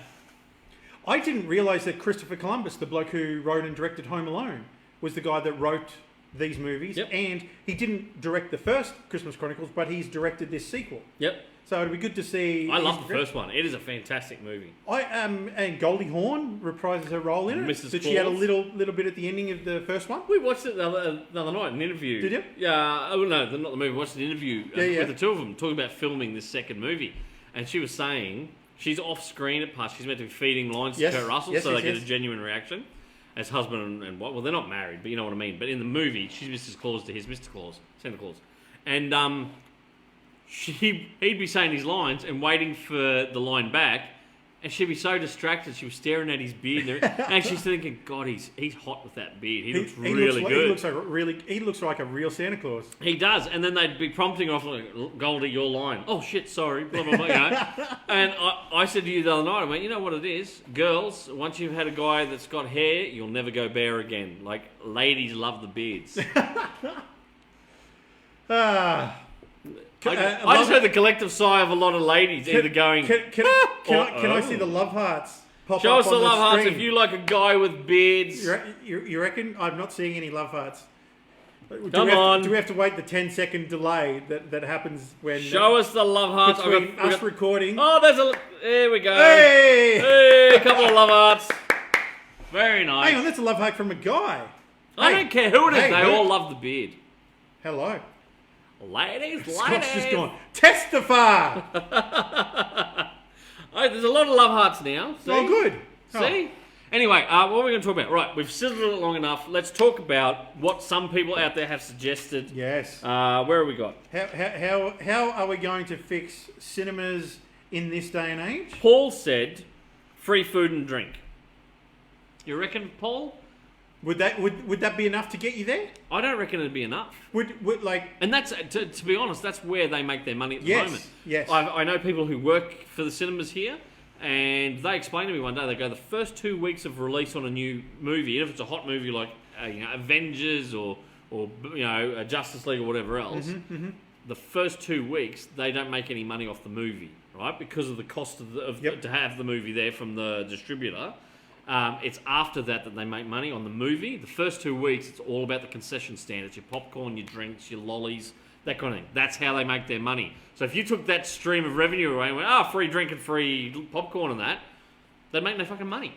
I didn't realise that Christopher Columbus, the bloke who wrote and directed Home Alone, was the guy that wrote these movies, Yep. and he didn't direct the first Christmas Chronicles, but he's directed this sequel. Yep. So it'd be good to see. I love the first one. It is a fantastic movie. And Goldie Hawn reprises her role in it. Mrs. Did she had a Claus. little bit at the ending of the first one? We watched it the other night, an interview. Did you? Yeah. Oh, no, not the movie. We watched an interview Yeah. with the two of them talking about filming this second movie. And she was saying she's off screen at parts. She's meant to be feeding lines Yes. to Kurt Russell Yes, so yes, they get yes. a genuine reaction as husband and wife. Well, they're not married, but you know what I mean. But in the movie, she's Mrs. Claus to his Mr. Claus, Santa Claus. And he'd be saying his lines and waiting for the line back, and she'd be so distracted. She was staring at his beard, and she's thinking, "God, he's hot with that beard. He looks really good. He looks like a real Santa Claus. He does." And then they'd be prompting her off like, "Goldie, your line." "Oh shit, sorry." Blah blah blah. You know? And I said to you the other night, I went, "You know what it is, girls. Once you've had a guy that's got hair, you'll never go bare again. Like ladies love the beards." I just heard the collective sigh of a lot of ladies either going, Can I see the love hearts pop "Show up us the on love hearts screen? if you like a guy with beards." You reckon? I'm not seeing any love hearts. Come on. Do we have to wait the 10-second delay that happens when... Show us the love hearts. between us recording... Oh, there we go. Hey! Hey, a couple of love hearts. Very nice. Hang on, that's a love heart from a guy. I don't care who it is. Hey, They who? all love the beard. Hello. Ladies, Scott's just gone, testify! Oh, there's a lot of love hearts now. See? Oh, good. See? Anyway, what are we going to talk about? Right, we've sizzled it long enough. Let's talk about what some people out there have suggested. Yes. Where have we got? How are we going to fix cinemas in this day and age? Paul said free food and drink. You reckon, Paul? Would that be enough to get you there? I don't reckon it'd be enough. Would like... And that's, to be honest, that's where they make their money at the Yes, moment. yes. I know people who work for the cinemas here, and they explained to me one day, they go, the first 2 weeks of release on a new movie, even if it's a hot movie like Avengers or Justice League or whatever else, the first 2 weeks, they don't make any money off the movie, right? Because of the cost of Yep. to have the movie there from the distributor. It's after that they make money on the movie. The first 2 weeks, it's all about the concession stand. It's your popcorn, your drinks, your lollies, that kind of thing. That's how they make their money. So if you took that stream of revenue away and went, free drink and free popcorn and that, they'd make no fucking money.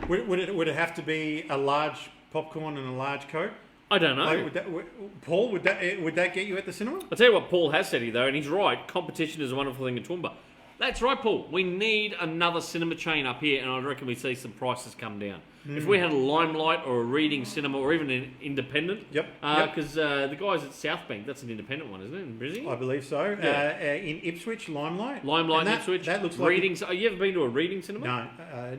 Would it have to be a large popcorn and a large Coke? I don't know. Paul, would that get you at the cinema? I'll tell you what Paul has said here, though, and he's right. Competition is a wonderful thing in Toowoomba. That's right, Paul. We need another cinema chain up here, and I reckon we see some prices come down. If we had a Limelight or a Reading Cinema or even an independent, Yep. Because the guys at South Bank, that's an independent one, isn't it, in Brisbane? I believe so. Yeah. In Ipswich, Limelight. Limelight And in Ipswich. That looks like Reading. Have you ever been to a Reading Cinema?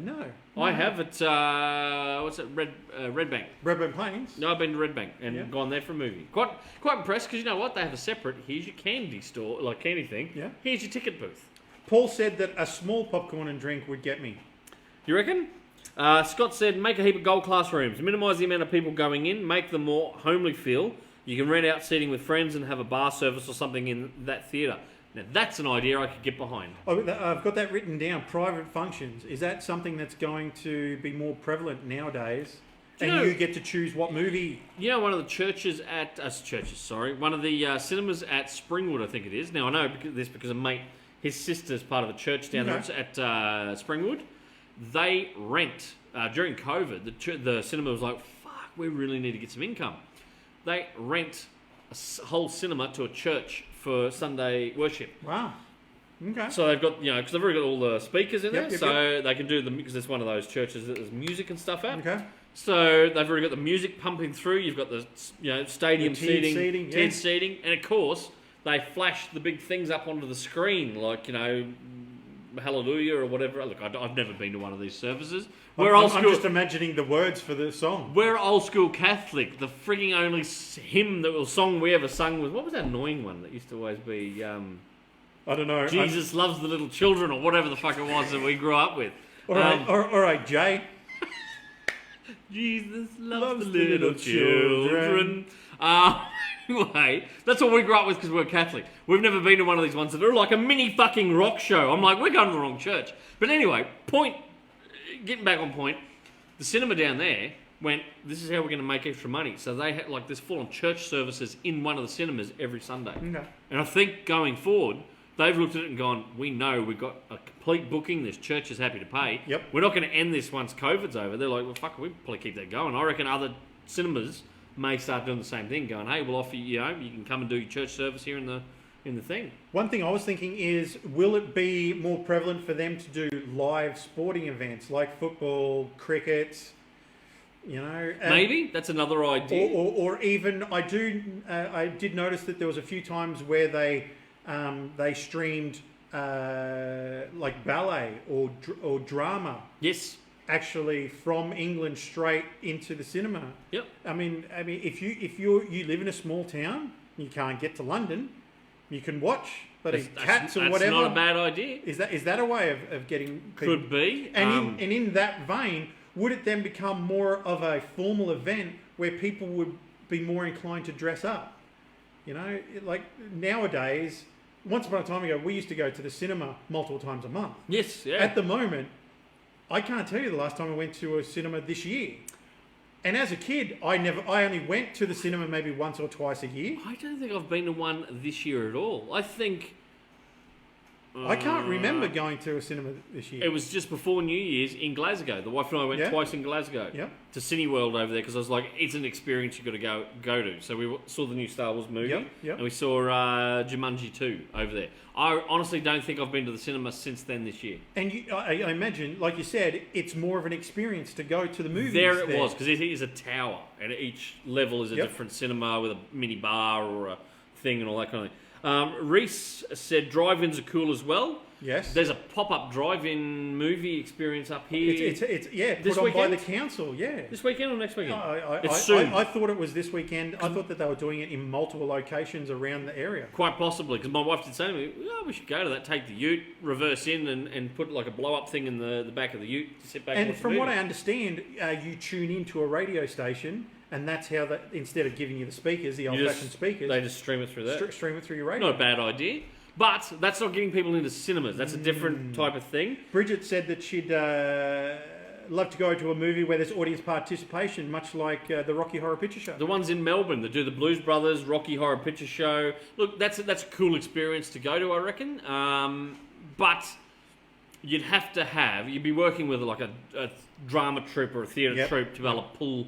No. I have at what's it? Red Bank. Redburn Plains. No, I've been to Red Bank and Yeah. gone there for a movie. Quite impressed because you know what? They have a separate. Here's your candy store, like candy thing. Yeah. Here's your ticket booth. Paul said that a small popcorn and drink would get me. You reckon? Scott said, make a heap of gold class rooms. Minimise the amount of people going in. Make them more homely feel. You can rent out seating with friends and have a bar service or something in that theatre. Now, that's an idea I could get behind. I've got that written down. Private functions. Is that something that's going to be more prevalent nowadays? Do you And know- you get to choose what movie. You know, one of the churches at... one of the cinemas at Springwood, I think it is. Now, I know this because a mate, his sister's part of a church down there at Springwood. They rent, during COVID, the cinema was like, fuck, we really need to get some income. They rent a whole cinema to a church for Sunday worship. Wow. Okay. So they've got, because they've already got all the speakers in there, Yep, so they can do because it's one of those churches that there's music and stuff at. Okay. So they've already got the music pumping through. You've got the stadium The tiered seating, seating, yeah. seating, and of course they flash the big things up onto the screen, like Hallelujah or whatever. Look, I've never been to one of these services. We're old I'm school. just imagining the words for the song. We're old school Catholic. The frigging only hymn song we ever sung was, what was that annoying one that used to always be? I don't know. Jesus loves the little children, or whatever the fuck it was that we grew up with. All right, Jay. Jesus loves the little children. Anyway, that's what we grew up with because we're Catholic. We've never been to one of these ones that are like a mini fucking rock show. I'm like, we're going to the wrong church. But anyway, getting back on point, the cinema down there, went, this is how we're going to make extra money. So they had like there's full-on church services in one of the cinemas every Sunday. Okay. And I think going forward, they've looked at it and gone, we know we've got a complete booking. This church is happy to pay. Yep. We're not going to end this once COVID's over. They're like, well, fuck, we'll probably keep that going. I reckon other cinemas may start doing the same thing, going, hey, we'll offer you, you can come and do your church service here in the thing. One thing I was thinking is, will it be more prevalent for them to do live sporting events like football, cricket, Maybe that's another idea. or even I did notice that there was a few times where they streamed like ballet or drama. Yes. Actually, from England straight into the cinema. Yep. I mean, if you live in a small town, you can't get to London, you can watch Cats or whatever. That's not a bad idea. Is that a way of getting people? Could be. And in that vein, would it then become more of a formal event where people would be more inclined to dress up? Like nowadays, once upon a time ago, we used to go to the cinema multiple times a month. Yes, yeah. At the moment, I can't tell you the last time I went to a cinema this year. And as a kid, I only went to the cinema maybe once or twice a year. I don't think I've been to one this year at all. I think... I can't remember going to a cinema this year. It was just before New Year's in Glasgow. The wife and I went twice in Glasgow to Cineworld over there because I was like, it's an experience you've got to go to. So we saw the new Star Wars movie and we saw Jumanji 2 over there. I honestly don't think I've been to the cinema since then this year. And I imagine, like you said, it's more of an experience to go to the movies. There it was, because it is a tower and each level is a different cinema with a mini bar or a thing and all that kind of thing. Reese said drive-ins are cool as well. Yes. There's a pop-up drive-in movie experience up here. It's this put on by weekend? the council, This weekend or next weekend? It's soon. I thought it was this weekend. I thought that they were doing it in multiple locations around the area. Quite possibly, because my wife did say to me, we should go to that, take the ute, reverse in and put like a blow-up thing in the back of the ute to sit back and watch from the what movie. I understand, you tune into a radio station, and that's how that, instead of giving you the speakers, the old-fashioned speakers, they just stream it through that. Stream it through your radio. Not a bad idea. But that's not getting people into cinemas. That's a different type of thing. Bridget said that she'd love to go to a movie where there's audience participation, much like the Rocky Horror Picture Show. The ones in Melbourne that do the Blues Brothers, Rocky Horror Picture Show. Look, that's a cool experience to go to, I reckon. But you'd be working with like a drama troupe or a theatre troupe to be able to pull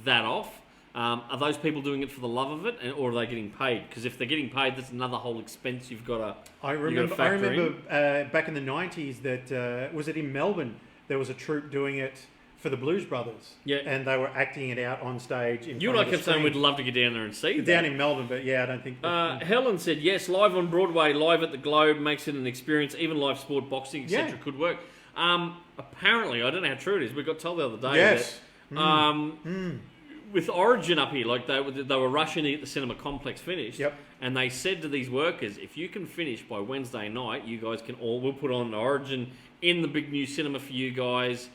that off. Are those people doing it for the love of it, or are they getting paid? Because if they're getting paid, that's another whole expense you've got to. I remember back in the 90s that was it in Melbourne? There was a troupe doing it for the Blues Brothers. Yeah, and they were acting it out on stage. You and I kept saying we'd love to get down there and see down in Melbourne, but I don't think. Helen said yes, live on Broadway, live at the Globe makes it an experience. Even live sport, boxing, etc. could work. Apparently, I don't know how true it is. We got told the other day. Yes. With Origin up here, like they were rushing to get the cinema complex finished, and they said to these workers, if you can finish by Wednesday night, you guys we'll put on Origin in the big new cinema for you guys.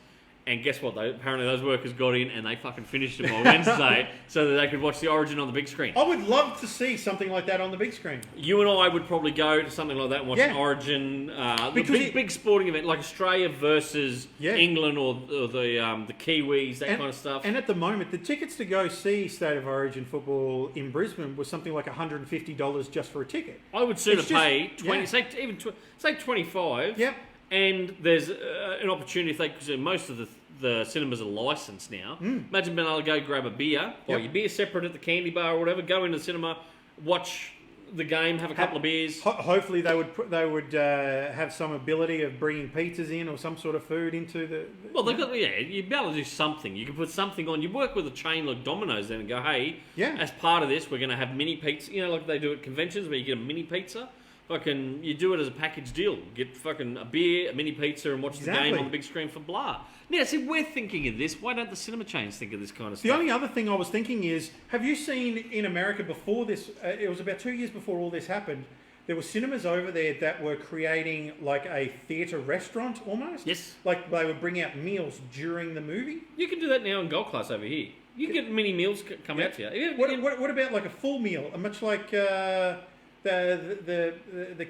And guess what? Apparently those workers got in and they fucking finished it by Wednesday so that they could watch the Origin on the big screen. I would love to see something like that on the big screen. You and I would probably go to something like that and watch an Origin, the big sporting event like Australia versus England or the Kiwis, that kind of stuff. And at the moment, the tickets to go see State of Origin football in Brisbane was something like $150 just for a ticket. I would sooner pay 20, say 25. Yep. And there's an opportunity because most of the cinemas are licensed now. Imagine being able to go grab a beer, buy your beer separate at the candy bar or whatever, go into the cinema, watch the game, have a couple of beers. Hopefully they would have some ability of bringing pizzas in or some sort of food into the well, they've got you'd be able to do something. You can put something on. You work with a chain like Domino's then and go, hey, as part of this, we're going to have mini pizza. Like they do at conventions where you get a mini pizza. Fucking, you do it as a package deal. Get fucking a beer, a mini pizza, and watch the game on the big screen for blah. Now, see, we're thinking of this. Why don't the cinema chains think of this kind of stuff? The only other thing I was thinking is, have you seen in America before this? It was about 2 years before all this happened. There were cinemas over there that were creating like a theatre restaurant almost. Yes. Like they would bring out meals during the movie. You can do that now in Gold Class over here. You can get mini meals come out to you. What about like a full meal? Much like the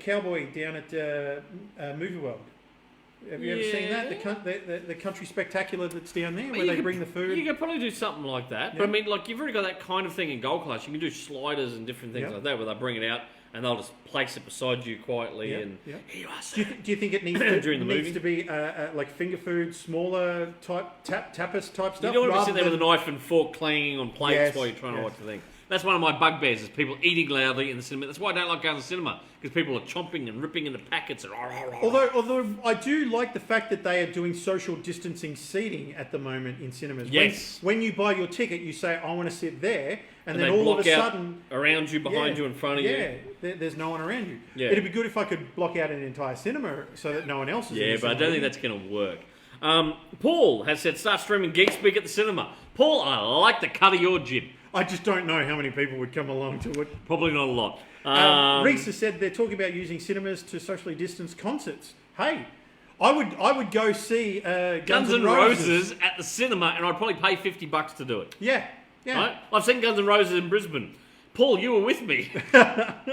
cowboy down at Movie World. Have you ever seen that? The country spectacular that's down there, where they bring the food. You could probably do something like that. But I mean, like, you've already got that kind of thing in Gold Class. You can do sliders and different things like that, where they bring it out and they'll just place it beside you quietly. And here you are, sir. Do you think it needs to be like finger food, smaller type tapas type stuff? You don't want to be sitting there with a knife and fork clanging on plates while you're trying to watch the thing. That's one of my bugbears, is people eating loudly in the cinema. That's why I don't like going to the cinema, because people are chomping and ripping into packets. And Although I do like the fact that they are doing social distancing seating at the moment in cinemas. Yes. When you buy your ticket, you say, I want to sit there, and then they all of a block out sudden... around you, behind you, in front of you. Yeah, there's no one around you. Yeah. It'd be good if I could block out an entire cinema so that no one else is in the Yeah, but I cinema. don't think that's going to work. Paul has said, start streaming Geek Speak at the cinema. Paul, I like the cut of your jib. I just don't know how many people would come along to it. Probably not a lot. Reese has said they're talking about using cinemas to socially distance concerts. Hey, I would go see Guns N' Roses at the cinema, and I'd probably pay $50 to do it. Yeah. Right? I've seen Guns N' Roses in Brisbane. Paul, you were with me.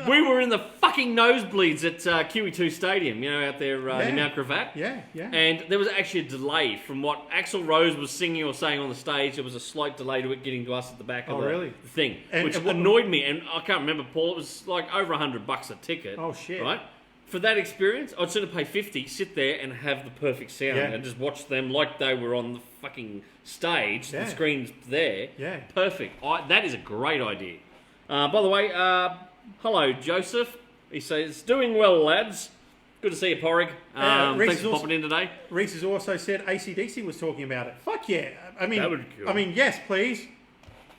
We were in the fucking nosebleeds at QE2 Stadium, out there in Mount Gravatt. Yeah. And there was actually a delay from what Axl Rose was singing or saying on the stage. There was a slight delay to it getting to us at the back of the thing, which annoyed me. And I can't remember, Paul. It was like over $100 a ticket. Oh, shit. Right? For that experience, I'd sooner pay $50, sit there and have the perfect sound and just watch them like they were on the fucking stage. The screen's there. Yeah. Perfect. That is a great idea. By the way, hello, Joseph. He says, doing well, lads. Good to see you, Porrig. Thanks for popping in today. Reese has also said AC/DC was talking about it. Fuck yeah. I mean, that would be cool. I mean, yes, please.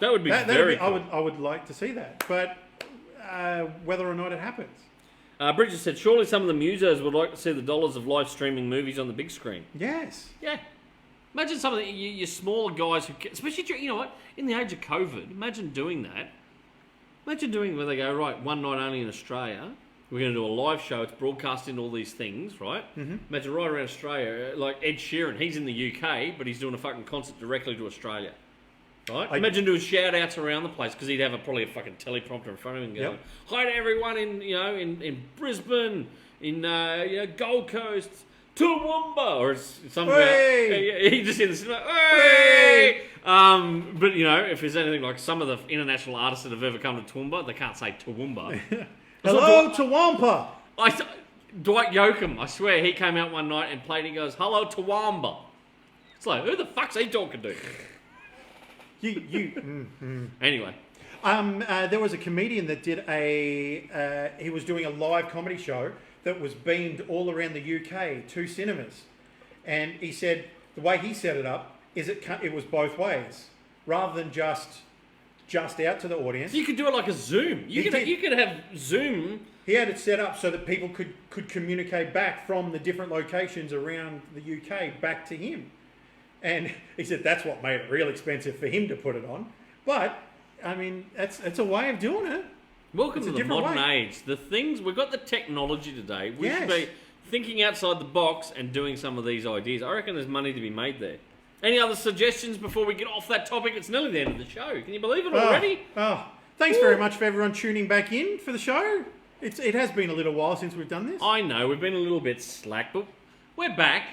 That would be very cool. I would like to see that. But whether or not it happens. Bridget said, surely some of the musos would like to see the dollars of live streaming movies on the big screen. Yes. Yeah. Imagine some of your smaller guys who, especially, in the age of COVID, imagine doing that. Imagine doing where they go, right, one night only in Australia, we're going to do a live show, it's broadcasting all these things, right? Mm-hmm. Imagine right around Australia, like Ed Sheeran, he's in the UK, but he's doing a fucking concert directly to Australia. Right? Imagine doing shout-outs around the place, because he'd have probably a fucking teleprompter in front of him going, hi to everyone in Brisbane, in Gold Coast, Toowoomba, or something. He just in the cinema, hey! But if there's anything like some of the international artists that have ever come to Toowoomba, they can't say Toowoomba. Hello, Toowoomba. Dwight Yoakam, I swear, he came out one night and played. He goes, hello, Toowoomba. It's like, who the fuck's he talking to? Anyway. There was a comedian that did he was doing a live comedy show that was beamed all around the UK to cinemas. And he said the way he set it up is it was both ways. Rather than just out to the audience. You could do it like a Zoom. You could have Zoom. He had it set up so that people could communicate back from the different locations around the UK back to him. And he said that's what made it real expensive for him to put it on. But, I mean, it's a way of doing it. Welcome to the modern age. We've got the technology today. We should be thinking outside the box and doing some of these ideas. I reckon there's money to be made there. Any other suggestions before we get off that topic? It's nearly the end of the show. Can you believe it already? Thanks very much for everyone tuning back in for the show. It has been a little while since we've done this. I know, we've been a little bit slack, but we're back.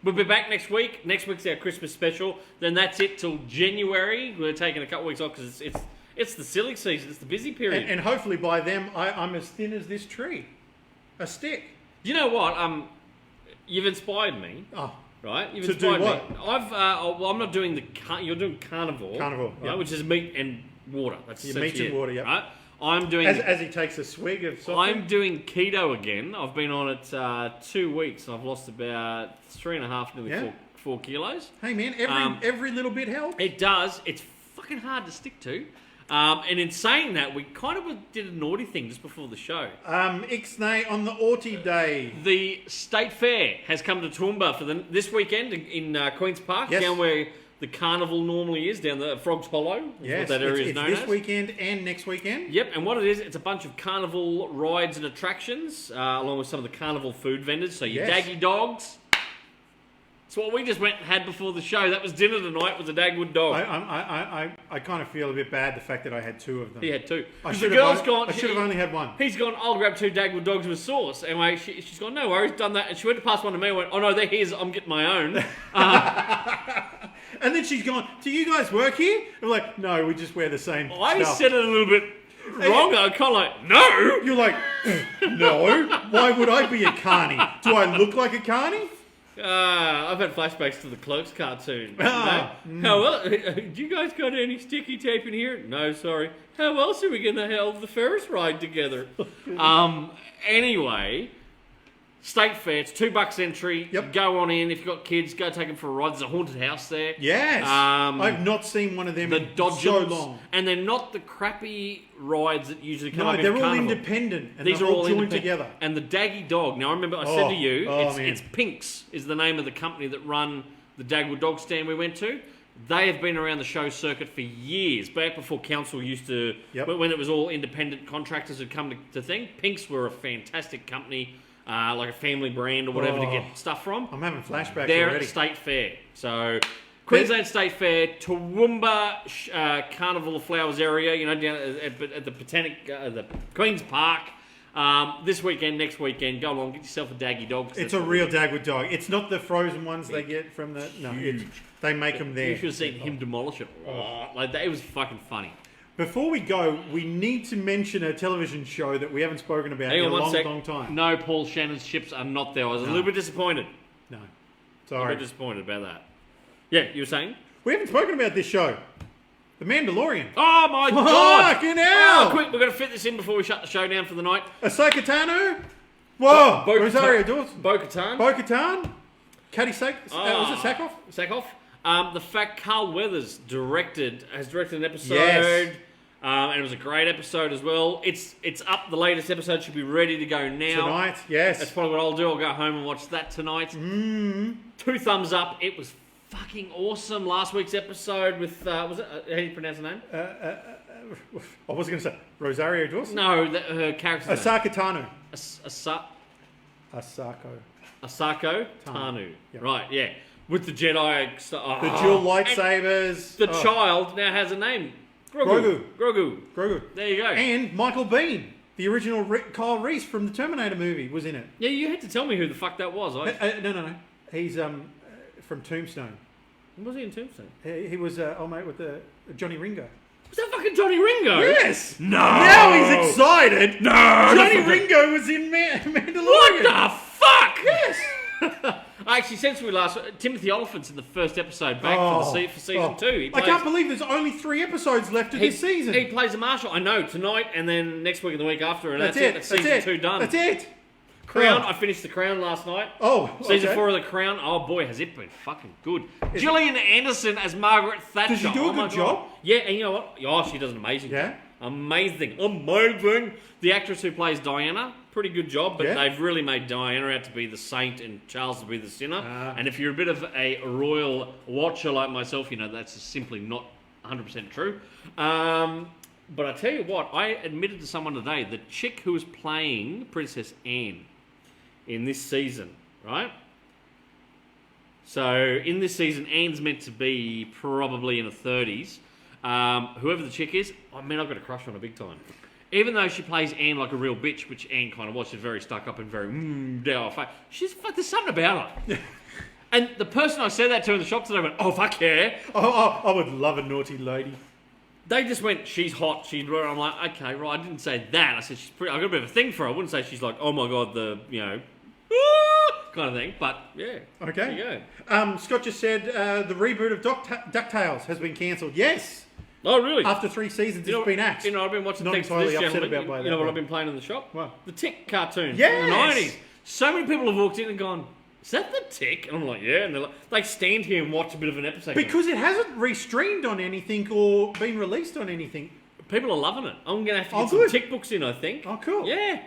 We'll be back next week. Next week's our Christmas special. Then that's it till January. We're taking a couple weeks off because it's the silly season. It's the busy period. And hopefully by then I'm as thin as this tree. A stick. You know what? You've inspired me. Oh. Right? You've to inspired do what? me. I'm not doing you're doing carnivore. Carnivore. Right? Which is meat and water. That's meat and water, yeah. Right? I'm doing... As he takes a swig of something. I'm doing keto again. I've been on it 2 weeks. I've lost about 3.5, nearly 4 kilos. Hey man, every little bit helps. It does. It's fucking hard to stick to. And in saying that, we kind of did a naughty thing just before the show. Ixnay on the Autie Day. The State Fair has come to Toowoomba for this weekend in Queen's Park, down where the carnival normally is, down the Frogs Hollow. Yes, what that area is known this as. weekend and next weekend. Yep, and what it is, it's a bunch of carnival rides and attractions, along with some of the carnival food vendors. So your Daggy Dogs, It's what we just went and had before the show. That was dinner tonight with the Dagwood dog. I kind of feel a bit bad the fact that I had two of them. He had two. I 'Cause should the have girl's on- gone. I should have only had one. He's gone, I'll grab 2 Dagwood dogs with sauce. Anyway, she's gone, no worries, done that. And she went to pass one to me and went, oh no, they're his, I'm getting my own. And then she's gone, do you guys work here? I'm like, no, we just wear the same I stuff. said it a little bit wrong. I kind of like, no. You're like, no, why would I be a carny? Do I look like a carny? I've had flashbacks to the Clerks cartoon. Ah, How well? Do you guys got any sticky tape in here? No, sorry. How else are we going to have the Ferris ride together? Anyway, State Fair. It's $2 entry. Yep. Go on in. If you've got kids, go take them for a ride. There's a haunted house there. Yes. I've not seen one of them The in Dodgers. so long. And they're not the crappy rides that usually come No, up in they're all Carnival. independent and These they're are all all joined independent. together. And the Daggy Dog. Now, I remember I said to you, man. it's Pinks is the name of the company that run the Dagwood dog stand we went to. They have been around the show circuit for years, back before council used to, Yep. when it was all independent contractors had come to thing. Pinks were a fantastic company, like a family brand or whatever to Oh. get stuff from. I'm having flashbacks They're already. at State Fair. So, Queensland State Fair, Toowoomba Carnival of Flowers area, you know, down at the Botanic, the Queen's Park. This weekend, next weekend, go along, get yourself a Daggy dog. It's a real Dagwood dog. It's not the frozen ones they get from the... No, they make them there. You should have seen him demolish it. Like that, it was fucking funny. Before we go, we need to mention a television show that we haven't spoken about Hang in on a one long, sec. long time. No, Paul Shannon's ships are not there. I was a little bit disappointed. No. A little Sorry. bit disappointed about that. Yeah, you were saying? We haven't spoken about this show. The Mandalorian. Oh my god! Fucking hell! Oh, quick, we're going to fit this in before we shut the show down for the night. Ahsoka Tano. Whoa! Bo- Rosario Dawson. Bo-Katan. Bo-Katan. Was it Sackhoff? Sackhoff. The fact Carl Weathers has directed an episode. Yes. And it was a great episode as well. It's up. The latest episode should be ready to go now. Tonight, yes. That's probably what I'll do. I'll go home and watch that tonight. 2 thumbs up. It was fucking awesome. Last week's episode with was it? How do you pronounce the name? I was going to say Rosario Dawson. No, her character's name. Ahsoka Tano. Asako Tanu. Yep. Right, yeah. With the Jedi stuff. The dual lightsabers. The child now has a name. Grogu. Grogu. There you go. And Michael Biehn, the original Kyle Reese from the Terminator movie, was in it. Yeah, you had to tell me who the fuck that was. No. He's from Tombstone. Was he in Tombstone? He was old mate with the Johnny Ringo. Was that fucking Johnny Ringo? Yes. No. Now he's excited. No. Johnny Ringo was in Mandalorian. What the fuck? Yes. Actually, since we last... Timothy Oliphant's in the first episode back for season 2. He I can't believe there's only 3 episodes left of this season. He plays a marshal. I know, tonight and then next week and the week after. And that's it. That's That's season it. 2 done. That's it. Crown. Oh. I finished The Crown last night. Oh, Season okay. 4 of The Crown. Oh boy, has it been fucking good. Gillian Anderson as Margaret Thatcher. Does she do a my good God. job? Yeah, and you know what? Oh, she does an amazing Yeah? job. Amazing. The actress who plays Diana, pretty good job, but Yeah. they've really made Diana out to be the saint and Charles to be the sinner. And if you're a bit of a royal watcher like myself, you know that's simply not 100% true. But I tell you what, I admitted to someone today, the chick who was playing Princess Anne in this season, right? So in this season, Anne's meant to be probably in her 30s. Whoever the chick is, I mean, I've got a crush on her big time. Even though she plays Anne like a real bitch, which Anne kind of was, she's very stuck up and very down. There's something about her. And the person I said that to in the shop today went, oh, fuck yeah. Oh, I would love a naughty lady. They just went, she's hot. I'm like, okay, right. I didn't say that. I said, I got a bit of a thing for her. I wouldn't say she's like, oh my God, kind of thing. But yeah. Okay. There you go. Scott just said the reboot of DuckTales has been cancelled. Yes. Oh, really? After 3 seasons, it's been axed. You know, I've been watching Not things for entirely this upset gentleman. about by You that, know what but- I've been playing in the shop? What? The Tick cartoon Yes! from the 90s. So many people have walked in and gone, is that the Tick? And I'm like, yeah. And they're like, they stand here and watch a bit of an episode. Because it hasn't restreamed on anything or been released on anything. People are loving it. I'm going to have to get Oh, some good. Tick books in, I think. Oh, cool. Yeah.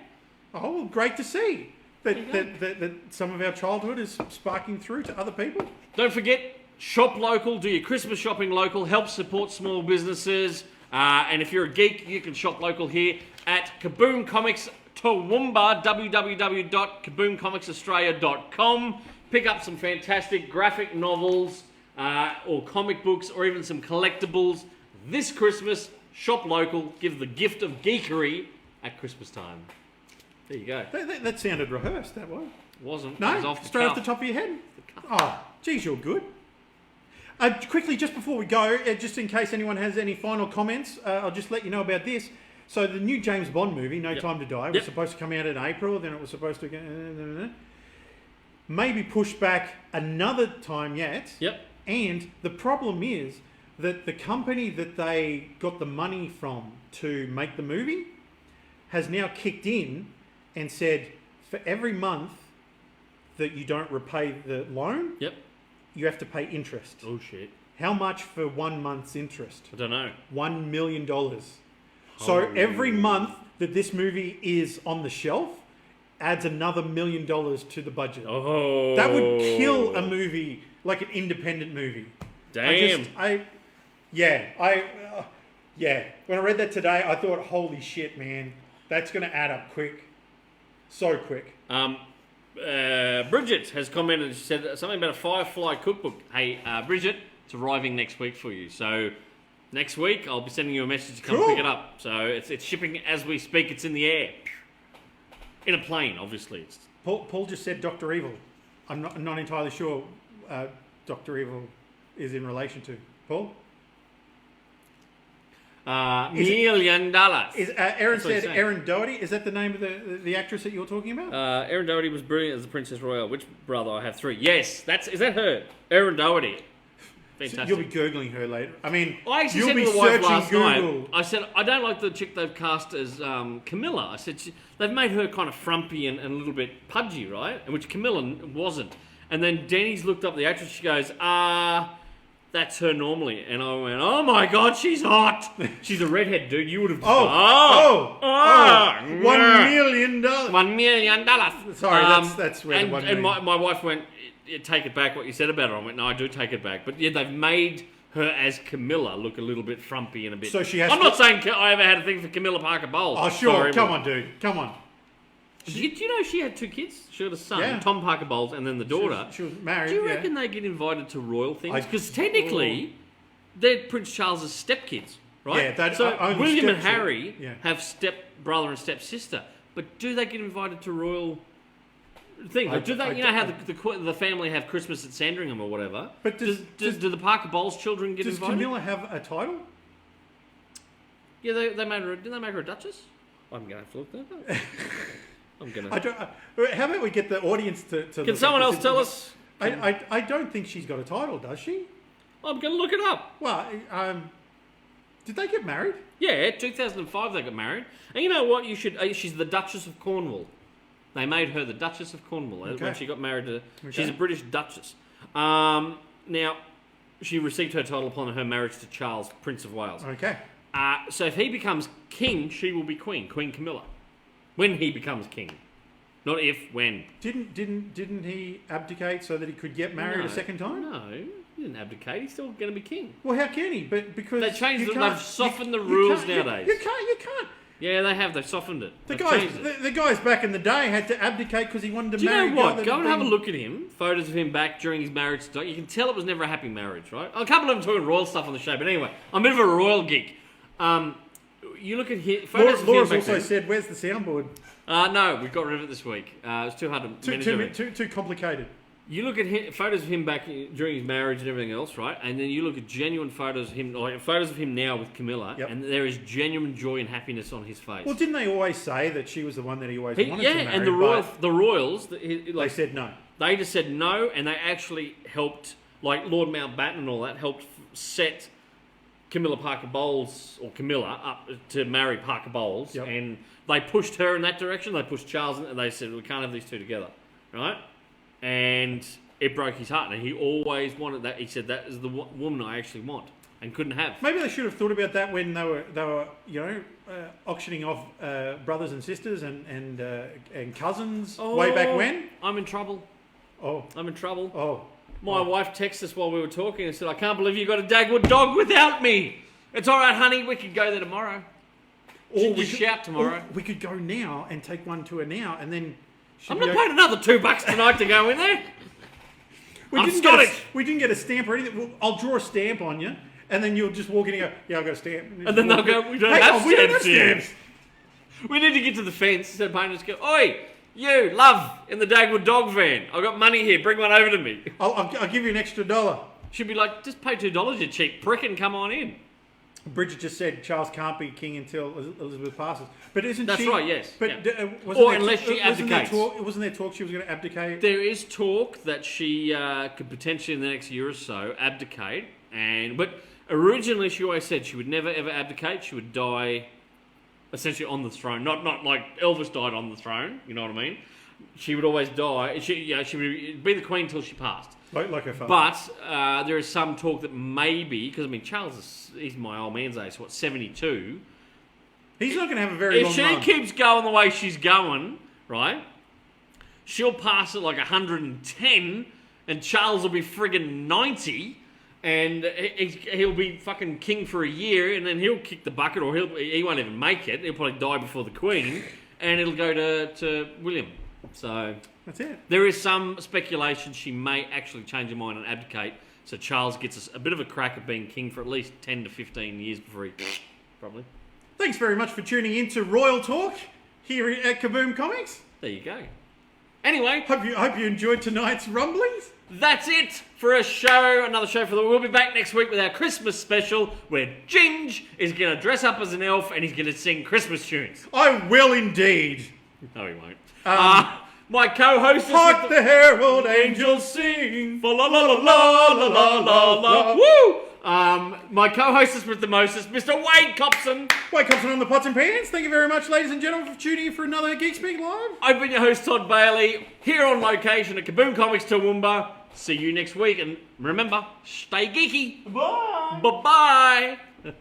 Oh, well, great to see There you that some of our childhood is sparking through to other people. Don't forget, shop local, do your Christmas shopping local, help support small businesses. And if you're a geek, you can shop local here at Kaboom Comics Toowoomba, www.kaboomcomicsaustralia.com. pick up some fantastic graphic novels or comic books or even some collectibles this Christmas. Shop local. Give the gift of geekery at Christmas time. There you go. That sounded rehearsed, that was. Wasn't. No? It was off the Straight off cuff. the top of your head? Oh, geez, you're good. Quickly, just before we go, just in case anyone has any final comments, I'll just let you know about this. So the new James Bond movie, No Time to Die, was supposed to come out in April, then it was supposed to get... maybe pushed back another time yet. Yep. And the problem is that the company that they got the money from to make the movie has now kicked in and said, for every month that you don't repay the loan, Yep. you have to pay interest. Oh, shit. How much for 1 month's interest? I don't know. $1 million. So every month that this movie is on the shelf adds another $1 million to the budget. Oh. That would kill a movie, like an independent movie. Damn. Yeah. When I read that today, I thought, holy shit, man, that's going to add up quick. So quick. Bridget has commented and she said something about a Firefly cookbook. Hey, Bridget, it's arriving next week for you. So next week I'll be sending you a message to come Cool. pick it up. So it's shipping as we speak. It's in the air. In a plane, obviously. Paul just said Dr. Evil. I'm not entirely sure Dr. Evil is in relation to. Paul? $1 million. Aaron That's what he's said saying. Erin Doherty. Is that the name of the actress that you're talking about? Erin Doherty was brilliant as the Princess Royal. Which brother? I have 3. Yes, is that her? Erin Doherty. Fantastic. You'll be Googling her later. I mean, I actually you'll said be to the wife searching last Google. night, I said, I don't like the chick they've cast as Camilla. I said, they've made her kind of frumpy and a little bit pudgy, right? And which Camilla wasn't. And then Denny's looked up the actress, she goes, that's her normally. And I went, oh my God, she's hot. She's a redhead, dude. You would have just $1 million. $1 million. Sorry, that's where the and, 1 and million. my wife went, take it back what you said about her. I went, no, I do take it back. But yeah, they've made her as Camilla look a little bit frumpy and a bit... So she has I'm to- not saying I ever had a thing for Camilla Parker Bowles. Oh, sure. Sorry, Come but- on, dude. Come on. Do you know she had 2 kids? She had a son, Yeah. Tom Parker Bowles, and then the daughter. She was married. Do you yeah. reckon they get invited to royal things? I- Because technically, they're Prince Charles's stepkids, right? Yeah, that's so only William and stepchildren. Harry Yeah. have step-brother and step-sister. But do they get invited to royal things? Like, do they? You know how the family have Christmas at Sandringham or whatever? But do the Parker Bowles children get Does invited? Camilla have a title? Yeah, they made her. Didn't they make her a duchess? I'm gonna have to look that up. I'm gonna. I don't. How about we get the audience to Can someone else tell us? I don't think she's got a title, does she? I'm gonna look it up. Well, did they get married? Yeah, 2005 they got married. And you know what? You should. She's the Duchess of Cornwall. They made her the Duchess of Cornwall Okay. when she got married to. Okay. She's a British Duchess. Now, she received her title upon her marriage to Charles, Prince of Wales. Okay. So if he becomes king, she will be queen, Queen Camilla. When he becomes king, not if, when. Didn't he abdicate so that he could get married No, a second time? No, he didn't abdicate. He's still going to be king. Well, how can he? But because They changed you it. can't- They've softened the you rules can't- nowadays. You can't. Yeah, they have. They've softened it. The They've guys, changed it. the guys back in the day had to abdicate because he wanted to Do you marry. know a guy what? that Go had and have a been- look at him. Photos of him back during his marriage. You can tell it was never a happy marriage, right? A couple of them talking royal stuff on the show, but anyway, I'm a bit of a royal geek. You look at his photos of him Laura's back also then. said, "Where's the soundboard?" No, we got rid of it this week. It was too hard to manage everything. Too complicated. You look at photos of him back during his marriage and everything else, right? And then you look at genuine photos of him, like photos of him now with Camilla, Yep. and there is genuine joy and happiness on his face. Well, didn't they always say that she was the one that he always wanted to marry? and but the royals, they said no. They just said no, and they actually helped, like Lord Mountbatten and all that, helped set Camilla Parker Bowles, or Camilla, up to marry Parker Bowles. Yep. And they pushed her in that direction. They pushed Charles, and they said, we can't have these two together. Right? And it broke his heart. And he always wanted that. He said, that is the woman I actually want, and couldn't have. Maybe they should have thought about that when they were auctioning off brothers and sisters and cousins way back when. I'm in trouble. Oh, I'm in trouble. oh. My wife texted us while we were talking and said, I can't believe you got a Dagwood dog without me. It's all right, honey. We could go there tomorrow. She just shout tomorrow. Or we could go now and take one to her now, and then. she'd I'm be not paying another $2 tonight to go in there. I'm get Scottish. we didn't get a stamp or anything. Well, I'll draw a stamp on you, and then you'll just walk in and go, yeah, I've got a stamp. And then they'll go, we don't Hang have on, we don't have stamps here. stamps. We need to get to the fence. Said Payne, just go, oi, you, love, in the Dagwood dog van. I've got money here. Bring one over to me. I'll give you an extra $1. She'd be like, just pay $2, you cheap prick, and come on in. Bridget just said Charles can't be king until Elizabeth passes. But isn't That's she? right, yes, But yeah. wasn't Or there- unless she wasn't there abdicates. wasn't there talk she was going to abdicate? There is talk that she could potentially, in the next year or so, abdicate. But originally, she always said she would never, ever abdicate. She would die essentially on the throne. Not like Elvis died on the throne, you know what I mean? She would always die. She would be the queen until she passed. Like her father. But there is some talk that maybe, because I mean, he's my old man's age, so what, 72? He's not going to have a very If long she run. keeps going the way she's going, right, she'll pass at like 110, and Charles will be friggin' 90, and he'll be fucking king for a year, and then he'll kick the bucket, or he won't even make it. He'll probably die before the Queen, and it'll go to William. So That's it. there is some speculation she may actually change her mind and abdicate, so Charles gets a bit of a crack at being king for at least 10 to 15 years before he probably. Thanks very much for tuning in to Royal Talk here at Kaboom Comics. There you go. Anyway, Hope you enjoyed tonight's rumblings. that's it for a show. Another show for the. We'll be back next week with our Christmas special, where Ginge is going to dress up as an elf and he's going to sing Christmas tunes. I will indeed. No, he won't. My co-host is Hark with the herald angels sing. la la la la la la la la. Woo! My co-hostess with the mostest, Mr. Wade Copson. Wake up on the pots and pans. Thank you very much, ladies and gentlemen, for tuning in for another Geek Speak Live. I've been your host, Todd Bailey, here on location at Kaboom Comics Toowoomba. See you next week, and remember, stay geeky. Bye. Bye-bye.